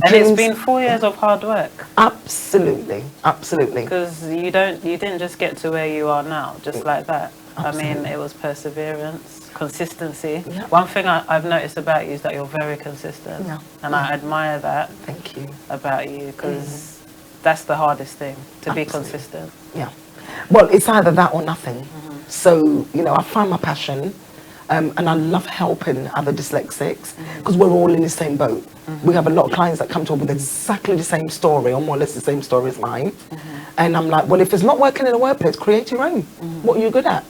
And it's been 4 years of hard work. Absolutely, absolutely. Because you didn't just get to where you are now, just like that. Absolutely. I mean, it was perseverance, consistency. Yeah. One thing I've noticed about you is that you're very consistent. Yeah. And I admire that Thank you. about you, because that's the hardest thing, to be Absolutely. consistent. Yeah. Well, it's either that or nothing. So, you know, I find my passion, and I love helping other dyslexics because we're all in the same boat. We have a lot of clients that come to us with exactly the same story, or more or less the same story as mine. And I'm like, well, if it's not working in the workplace, create your own. What are you good at?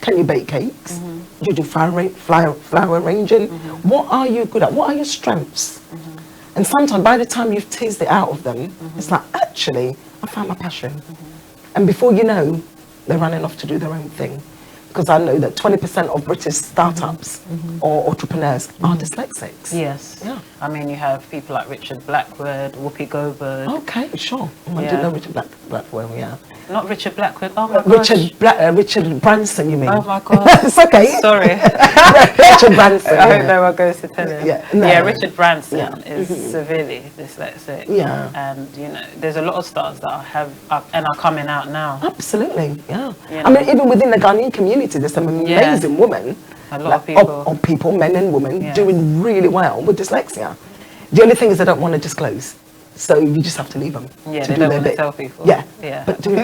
Can you bake cakes? Do you do flower arranging? What are you good at? What are your strengths? And sometimes by the time you've teased it out of them, it's like, actually, I found my passion. And before you know, they're running off to do their own thing. Because I know that 20% of British startups or entrepreneurs are dyslexics. Yes. Yeah. I mean, you have people like Richard Blackwood, Whoopi Goldberg. Okay, sure. I Yeah. didn't know Richard Blackwood, yeah. Not Richard Blackwood. Oh my gosh. Richard Branson, you mean? Oh my God. It's okay. Sorry. Richard Branson. I hope no one goes to tell him. Yeah, no. Yeah, Richard Branson Yeah. is severely dyslexic. Yeah. And, you know, there's a lot of stars that are coming out now. Absolutely, yeah. You I mean, even within the Ghanaian community, there's some amazing women. A lot of people. Of people, men and women, Yes. doing really well with dyslexia. The only thing is they don't want to disclose. So you just have to leave them Yeah, to they do don't their want to bit. tell people. Yeah, Yeah. but doing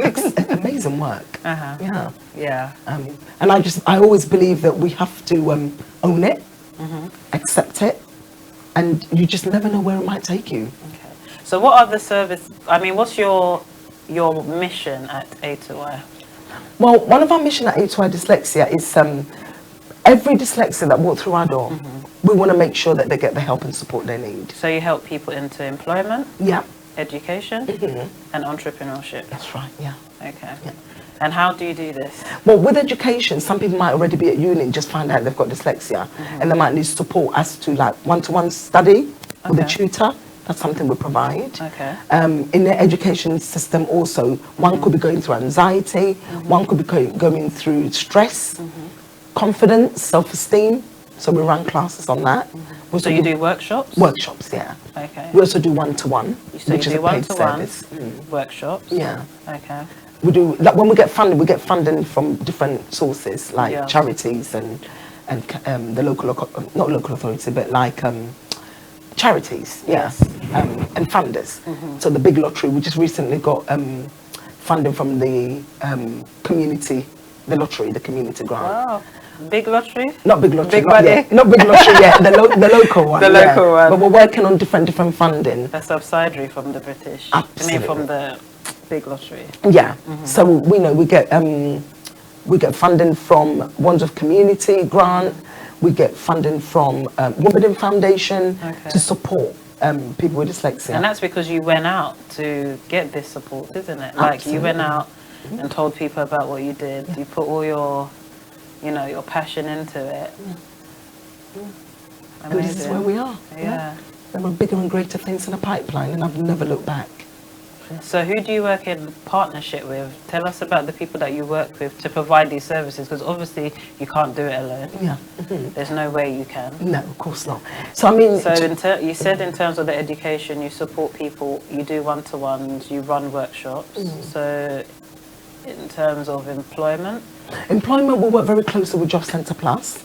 amazing work. Uh-huh. Yeah. Yeah. And I always believe that we have to own it, accept it, and you just never know where it might take you. Okay. So what are the what's your mission at A2I? Well, one of our mission at A2I Dyslexia is every dyslexic that walks through our door, we want to make sure that they get the help and support they need. So you help people into employment, Yeah, education, and entrepreneurship. that's right, yeah. Okay. Yeah. And how do you do this? Well, with education, some people might already be at uni and just find out they've got dyslexia, and they might need support as to like one-to-one study with a Okay. tutor. That's something we provide. Okay. In the education system also, one could be going through anxiety, one could be going through stress, confidence, self-esteem. So we run classes on that. We So also you do workshops? workshops, yeah. Okay. We also do one-to-one, So which you is do a paid one-to-one service. workshops? Yeah. Okay. We do, like when we get funding from different sources, like Yeah. charities and the not local authority, but like charities, Yes. and funders. So the big lottery, we just recently got funding from the community, the community grant. Wow. Big lottery? Not big lottery, Big not money? yet. Not big lottery yet. The local one. The yeah. local one. But we're working on different funding. A subsidiary from the British. Absolutely. I mean, from the big lottery. Yeah. So we know we get funding from Wandsworth Community Grant. We get funding from Wimbledon Foundation Okay. to support people with dyslexia. And that's because you went out to get this support, isn't it? Like you went out and told people about what you did. You put all your, your passion into it. And this is where we are. Yeah. There are bigger and greater things in the pipeline, and I've never looked back. So who do you work in partnership with? Tell us about the people that you work with to provide these services, because obviously you can't do it alone. Yeah. There's no way you can. No, of course not. So I mean, So you said in terms of the education, you support people, you do one-to-ones, you run workshops. So in terms of employment? Employment, we work very closely with Job Centre Plus.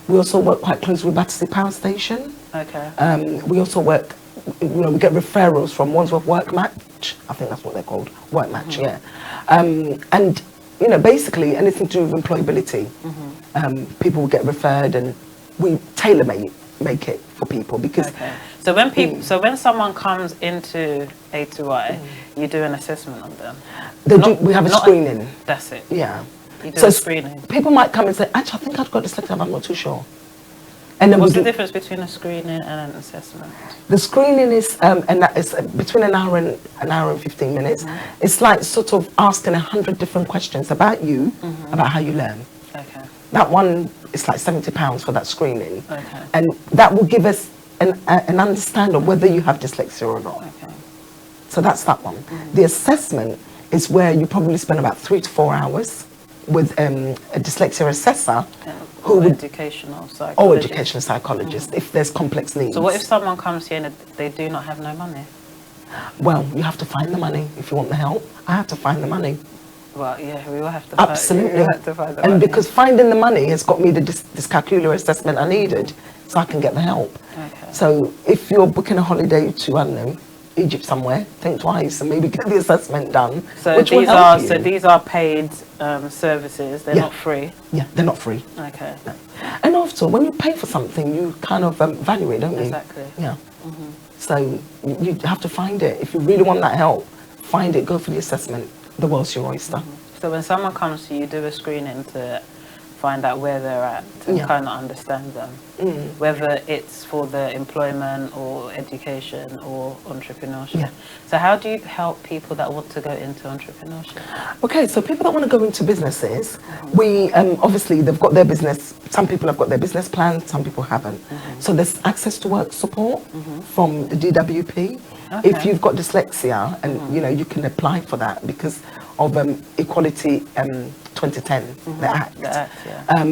We also work quite closely with Battersea Power Station. Okay. We also work, we get referrals from Wandsworth Work Match. I think that's what they're called, Work Match, yeah. And, basically anything to do with employability. People will get referred and we make it for people because... Okay. So when someone comes into A2I, you do an assessment on them? We have a screening. That's it? Yeah. You do a screening? People might come and say, actually, I think I've got dyslexia, I'm not too sure. And then what's the difference between a screening and an assessment? The screening is between an hour and 15 minutes. It's like sort of asking 100 different questions about you, about how you learn. Okay. That one is like £70 for that screening. Okay. And that will give us an understanding of whether you have dyslexia or not. Okay. So that's that one. The assessment is where you probably spend about 3 to 4 hours with a dyslexia assessor or educational psychologist if there's complex needs. So what if someone comes here and they do not have no money? Well, you have to find the money if you want the help. I have to find the money. Well, yeah, we will have to Absolutely. Find the money. And because finding the money has got me the Dyscalculia assessment I needed, so I can get the help. Okay. So if you're booking a holiday to, I don't know, Egypt somewhere, think twice and maybe get the assessment done. So these are paid services. They're not free. Yeah, they're not free. Okay. No. And also, when you pay for something, you kind of value it, don't you? Exactly. Yeah. So you have to find it. If you really want that help, find it. Go for the assessment. The world's your oyster. So when someone comes to you, do a screening to find out where they're at, to kind of understand them, whether it's for the employment or education or entrepreneurship. Yeah. So how do you help people that want to go into entrepreneurship? Okay, so people that want to go into businesses, we obviously they've got their business. Some people have got their business plans, some people haven't. So there's access to work support from the DWP. Okay. If you've got dyslexia, and you can apply for that because of Equality 2010, the Act. The Act, yeah.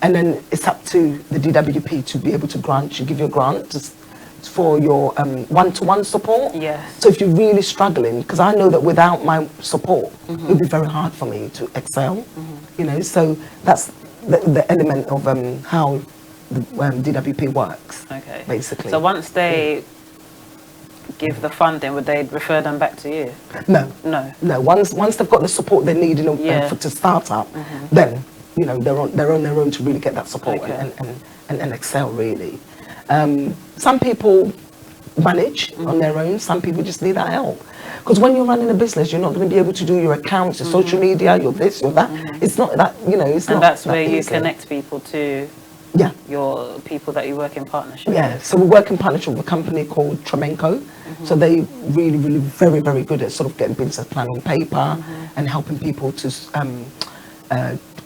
And then it's up to the DWP to be able to give you a grant for your one-to-one support. Yes. So if you're really struggling, because I know that without my support, it would be very hard for me to excel. So that's the element of how the DWP works. Okay. Basically. So once they give the funding, would they refer them back to you? No. Once they've got the support they need to start up, then they're on their own to really get that support and excel really. Some people manage on their own. Some people just need that help. Because when you're running a business, you're not going to be able to do your accounts, your social media, your this, your that. It's not that it's not. And that's where easy. you connect people to. Yeah. Your people that you work in partnership Yeah, with. so we work in partnership with a company called Tremenco. So they really, really very, very good at sort of getting business plan on paper and helping people to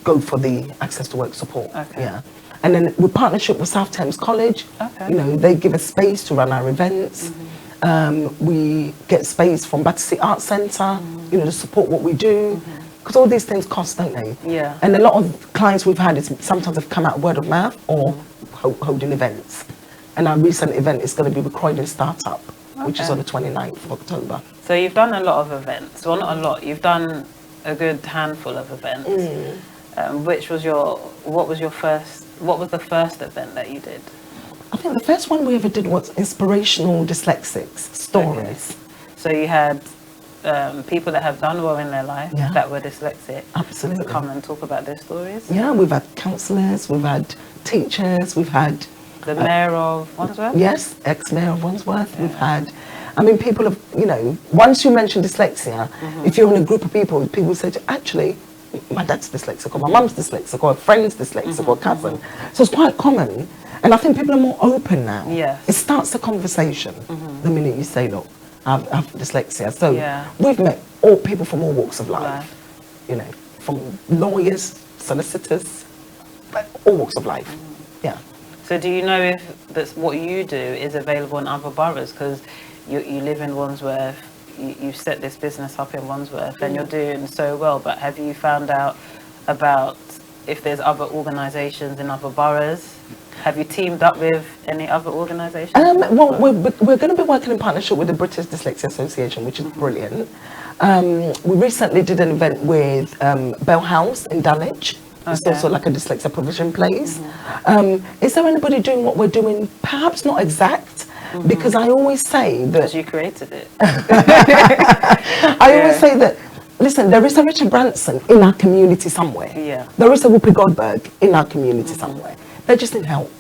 go for the access to work support. Okay. Yeah. And then with partnership with South Thames College, they give us space to run our events. We get space from Battersea Arts Centre, to support what we do. Because all these things cost, don't they? Yeah. And a lot of clients we've had sometimes have come out word of mouth or holding events. And our recent event is going to be with Croydon Startup, which is on the 29th of October. So you've done a lot of events. Well, not a lot. You've done a good handful of events. What was the first event that you did? I think the first one we ever did was inspirational dyslexics stories. Okay. So you had people that have done well in their life that were dyslexic. Absolutely. To come and talk about their stories. Yeah, we've had counsellors, we've had teachers, we've had the mayor of Wandsworth. Yes, ex-mayor of Wandsworth. Yeah. We've had. I mean, people have once you mention dyslexia, if you're in a group of people say, actually, my dad's dyslexic, or my mum's dyslexic, or a friend's dyslexic, or a cousin. So it's quite common, and I think people are more open now. Yeah. It starts the conversation the minute you say, look, I have dyslexia. So we've met all people from all walks of life, from lawyers, solicitors, all walks of life. Yeah. So do you know if what you do is available in other boroughs? Because you live in Wandsworth, you set this business up in Wandsworth and you're doing so well, but have you found out about if there's other organisations in other boroughs? Have you teamed up with any other organisations? Well, we're going to be working in partnership with the British Dyslexia Association, which is brilliant. We recently did an event with Bell House in Dulwich. It's also like a dyslexia provision place. Is there anybody doing what we're doing? Perhaps not exact, because I always say that... Because you created it. I always say that, listen, there is a Richard Branson in our community somewhere. Yeah. There is a Whoopi Goldberg in our community somewhere. They just need help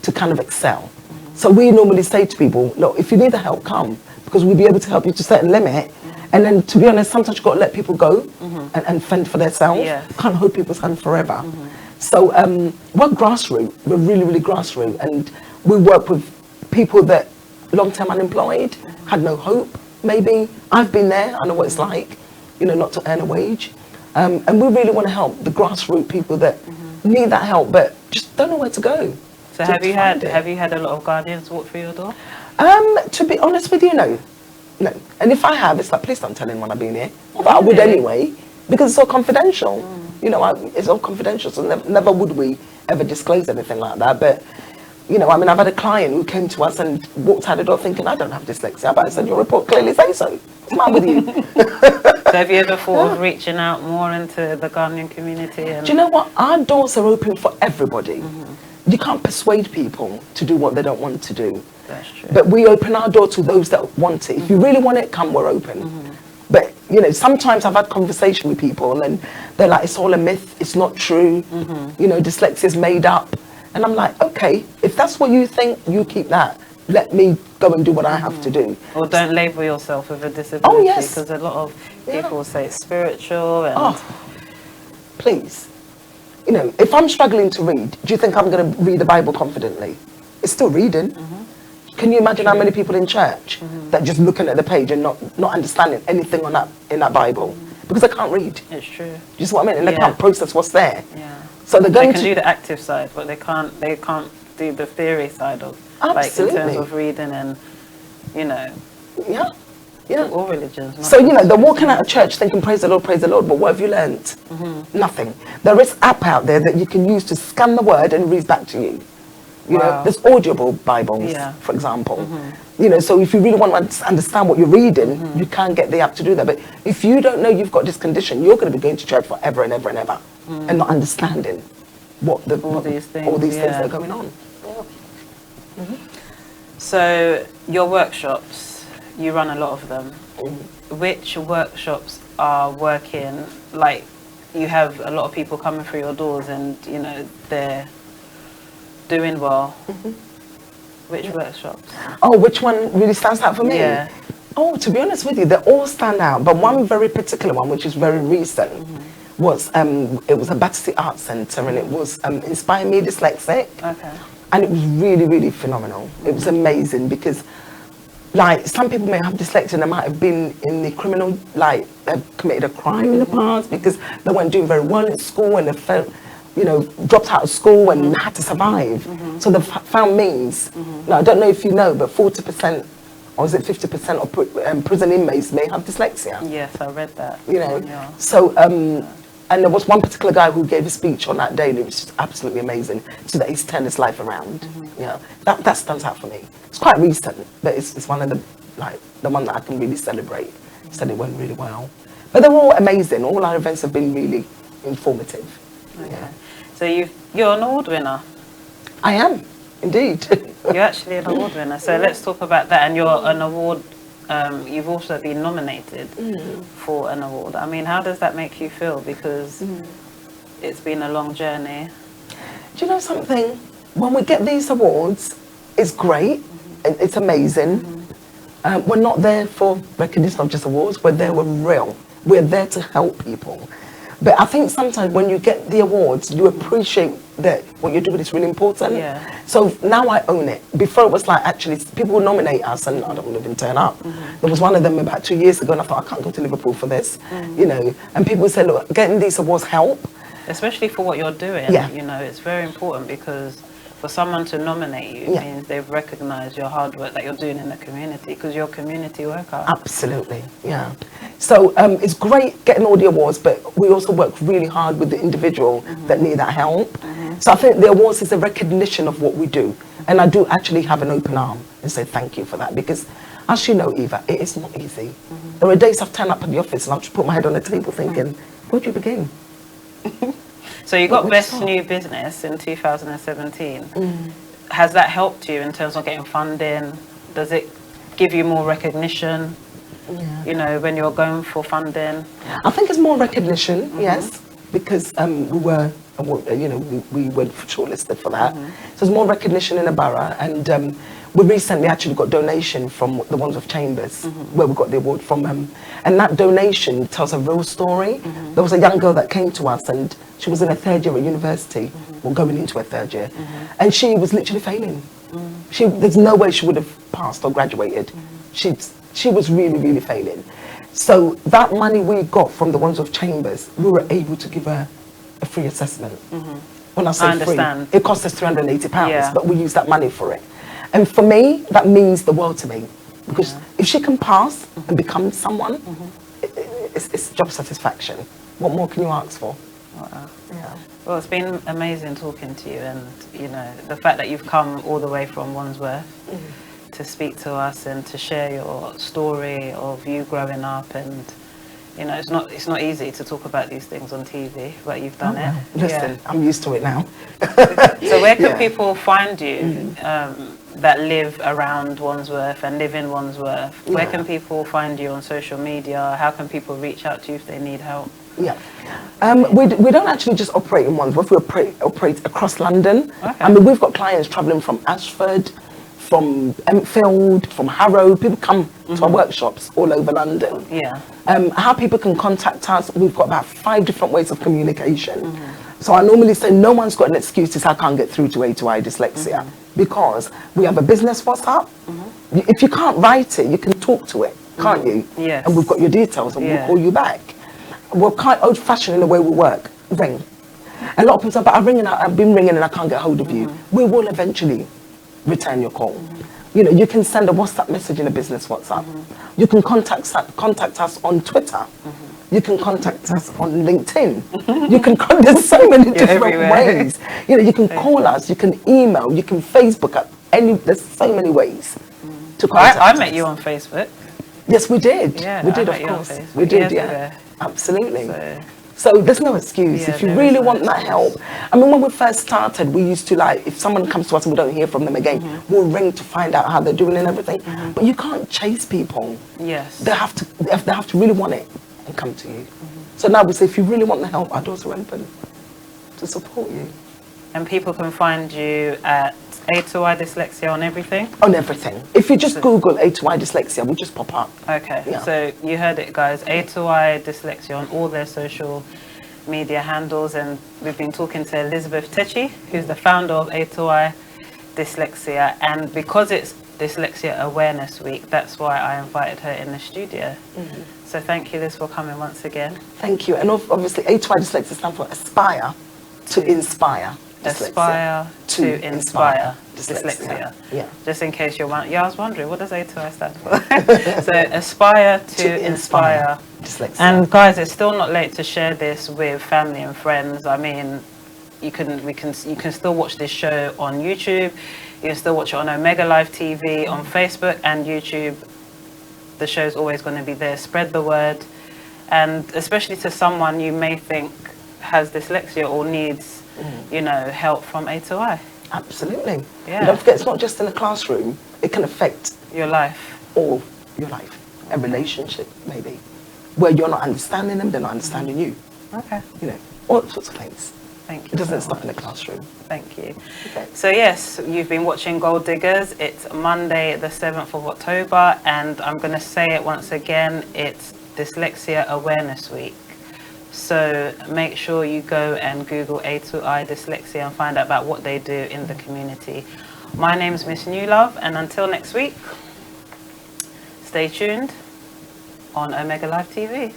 to kind of excel. So we normally say to people, look, if you need the help, come, because we'll be able to help you to a certain limit. And then, to be honest, sometimes you've got to let people go and fend for themselves. Yeah. You can't hold people's hand forever. So we're grassroots. We're really, really grassroots. And we work with people that long-term unemployed, had no hope, maybe. I've been there. I know what it's like, not to earn a wage. And we really want to help the grassroots people that need that help, but just don't know where to go. So have you had a lot of guardians walk through your door? To be honest with you, no. And if I have, it's like, please don't tell anyone I've been here. But I would anyway, because it's all confidential. It's all confidential, so never would we ever disclose anything like that. But, I've had a client who came to us and walked out the door thinking, I don't have dyslexia. But I said, your report clearly says so. What's wrong with you? So have you ever thought of reaching out more into the Ghanaian community? Do you know what? Our doors are open for everybody. You can't persuade people to do what they don't want to do. That's true. But we open our door to those that want it. If you really want it, come, we're open. But, sometimes I've had conversation with people and they're like, it's all a myth, it's not true, dyslexia is made up. And I'm like, okay, if that's what you think, you keep that. Let me go and do what I have to do. Or don't label yourself with a disability. Oh, yes. Because a lot of people say it's spiritual and... Oh, please. If I'm struggling to read, do you think I'm going to read the Bible confidently? It's still reading. Can you imagine how many people in church that just looking at the page and not understanding anything in that Bible because they can't read? It's true. Do you see what I mean? And they can't process what's there. Yeah. So they're going to do the active side, but they can't do the theory side of like in terms of reading and Yeah. all religions. So they're walking out of church thinking praise the Lord, but what have you learnt? Nothing. There is app out there that you can use to scan the word and read back to you. There's audible Bibles, for example. So if you really want to understand what you're reading, you can get the app to do that. But if you don't know you've got this condition, you're going to be going to church forever and ever and ever and not understanding all these things that are going on. So your workshops, you run a lot of them. Which workshops are working, like you have a lot of people coming through your doors and they're doing well? Which workshops? Oh, which one really stands out for me? Yeah. Oh, to be honest with you, they all stand out, but one very particular one, which is very recent, was it was a Battersea Arts Centre, and it was Inspire Me Dyslexic. Okay. And it was really, really phenomenal. It was amazing because, like, some people may have dyslexia and they might have been in the criminal, like, they've committed a crime in the past because they weren't doing very well at school and they felt, dropped out of school and had to survive. So they've found means. Now, I don't know if you know, but 40%, or is it 50% of prison inmates may have dyslexia. Yes, I read that. So, and there was one particular guy who gave a speech on that day, and it was just absolutely amazing, so that he's turned his life around. That stands out for me. It's quite recent, but it's one of the one that I can really celebrate. He said it went really well. But they're all amazing. All our events have been really informative. Okay. Yeah. So you're an award winner. I am, indeed. You're actually an award winner. So let's talk about that. And you're an award. You've also been nominated for an award. I mean, how does that make you feel? Because it's been a long journey. Do you know something? When we get these awards, it's great. It's amazing. We're not there for recognition of just awards. We're there, we're real. We're there to help people. But I think sometimes when you get the awards, you appreciate that what you're doing is really important. Yeah. So now I own it. Before it was like, actually, people would nominate us and I don't even turn up. There was one of them about 2 years ago and I thought, I can't go to Liverpool for this, And people would say, look, getting these awards help. Especially for what you're doing, Yeah. It's very important because for someone to nominate you Yeah. means they've recognised your hard work that you're doing in the community, because you're a community worker. Absolutely, yeah. So it's great getting all the awards, but we also work really hard with the individual that need that help. So I think the awards is a recognition of what we do. And I do actually have an open arm and say thank you for that, because as you know, Eva, it is not easy. There are days I've turned up at the office and I've just put my head on the table thinking, where do you begin? So you got Best New Business in 2017. Has that helped you in terms of getting funding? Does it give you more recognition, you know, when you're going for funding? I think it's more recognition, yes, because we were, you know, we were shortlisted for that. So there's more recognition in the borough, and we recently actually got donation from the Wandsworth Chambers, where we got the award from, and that donation tells a real story. There was a young girl that came to us, and she was in her third year at university, or going into her third year, and she was literally failing. There's no way she would have passed or graduated. She was really, really failing. So that money we got from the Wandsworth Chambers, we were able to give her a free assessment. When I say free, it cost us £380, but we used that money for it. And for me, that means the world to me, because if she can pass and become someone, it's job satisfaction. What more can you ask for? Wow. Yeah. Well, it's been amazing talking to you, and you know, the fact that you've come all the way from Wandsworth to speak to us and to share your story of you growing up. And you know, it's not easy to talk about these things on TV, but you've done it. Listen, I'm used to it now. So where can people find you that live around Wandsworth and live in Wandsworth? Where can people find you on social media? How can people reach out to you if they need help? Yeah, we don't actually just operate in Wandsworth, we operate across London. I mean, we've got clients travelling from Ashford, from Enfield, from Harrow. People come to our workshops all over London. Yeah. How people can contact us, we've got about 5 different ways of communication. So I normally say no one's got an excuse to say I can't get through to A2I Dyslexia, because we have a business WhatsApp. If you can't write it, you can talk to it, can't you? Yes. And we've got your details, and we'll call you back. We're quite old-fashioned in the way we work. Ring. A lot of people say, but I've been ringing and I can't get hold of you. We will eventually return your call. You know, you can send a WhatsApp message in a business WhatsApp. You can contact us on Twitter. You can contact us on LinkedIn. You can there's so many different ways. You know, you can call us, you can email, you can Facebook us. There's so many ways to contact us. I met you on Facebook. Yes, we did. Yeah, we did, of course. We did, absolutely. So there's no excuse. If you really want that help. I mean, when we first started, we used to, like, if someone comes to us and we don't hear from them again, we'll ring to find out how they're doing and everything. But you can't chase people. Yes. They have to really want it and come to you. So now we say, if you really want the help, our doors are open to support you. And people can find you at A2I Dyslexia on everything? On everything. If you just Google A2I Dyslexia, we'll just pop up. Okay, so you heard it, guys. A2I Dyslexia on all their social media handles. And we've been talking to Elizabeth Takyi, who's the founder of A2I Dyslexia. And because it's Dyslexia Awareness Week, that's why I invited her in the studio. So thank you, Liz, for coming once again. Thank you. And obviously, A2I Dyslexia stands for Aspire to Inspire. Aspire to inspire dyslexia. Yeah. Just in case you're wondering, I was wondering, what does A2I stand for? So aspire to inspire dyslexia. And guys, it's still not late to share this with family and friends. I mean, you can still watch this show on YouTube. You can still watch it on Omega Live TV, on Facebook and YouTube. The show's always going to be there. Spread the word, and especially to someone you may think has dyslexia or needs, you know, help from A2I. Absolutely. Yeah. And don't forget, it's not just in the classroom. It can affect your life. All your life. A relationship, maybe, where you're not understanding them, they're not understanding you. Okay. You know, all sorts of things. Thank you. It doesn't so stop in much. the classroom. Thank you. Okay. So yes, you've been watching Gold Diggers. It's Monday, the 7th of October, and I'm going to say it once again. It's Dyslexia Awareness Week. So make sure you go and Google A2I Dyslexia and find out about what they do in the community. My name's Miss Newlove, and until next week, stay tuned on Omega Live TV.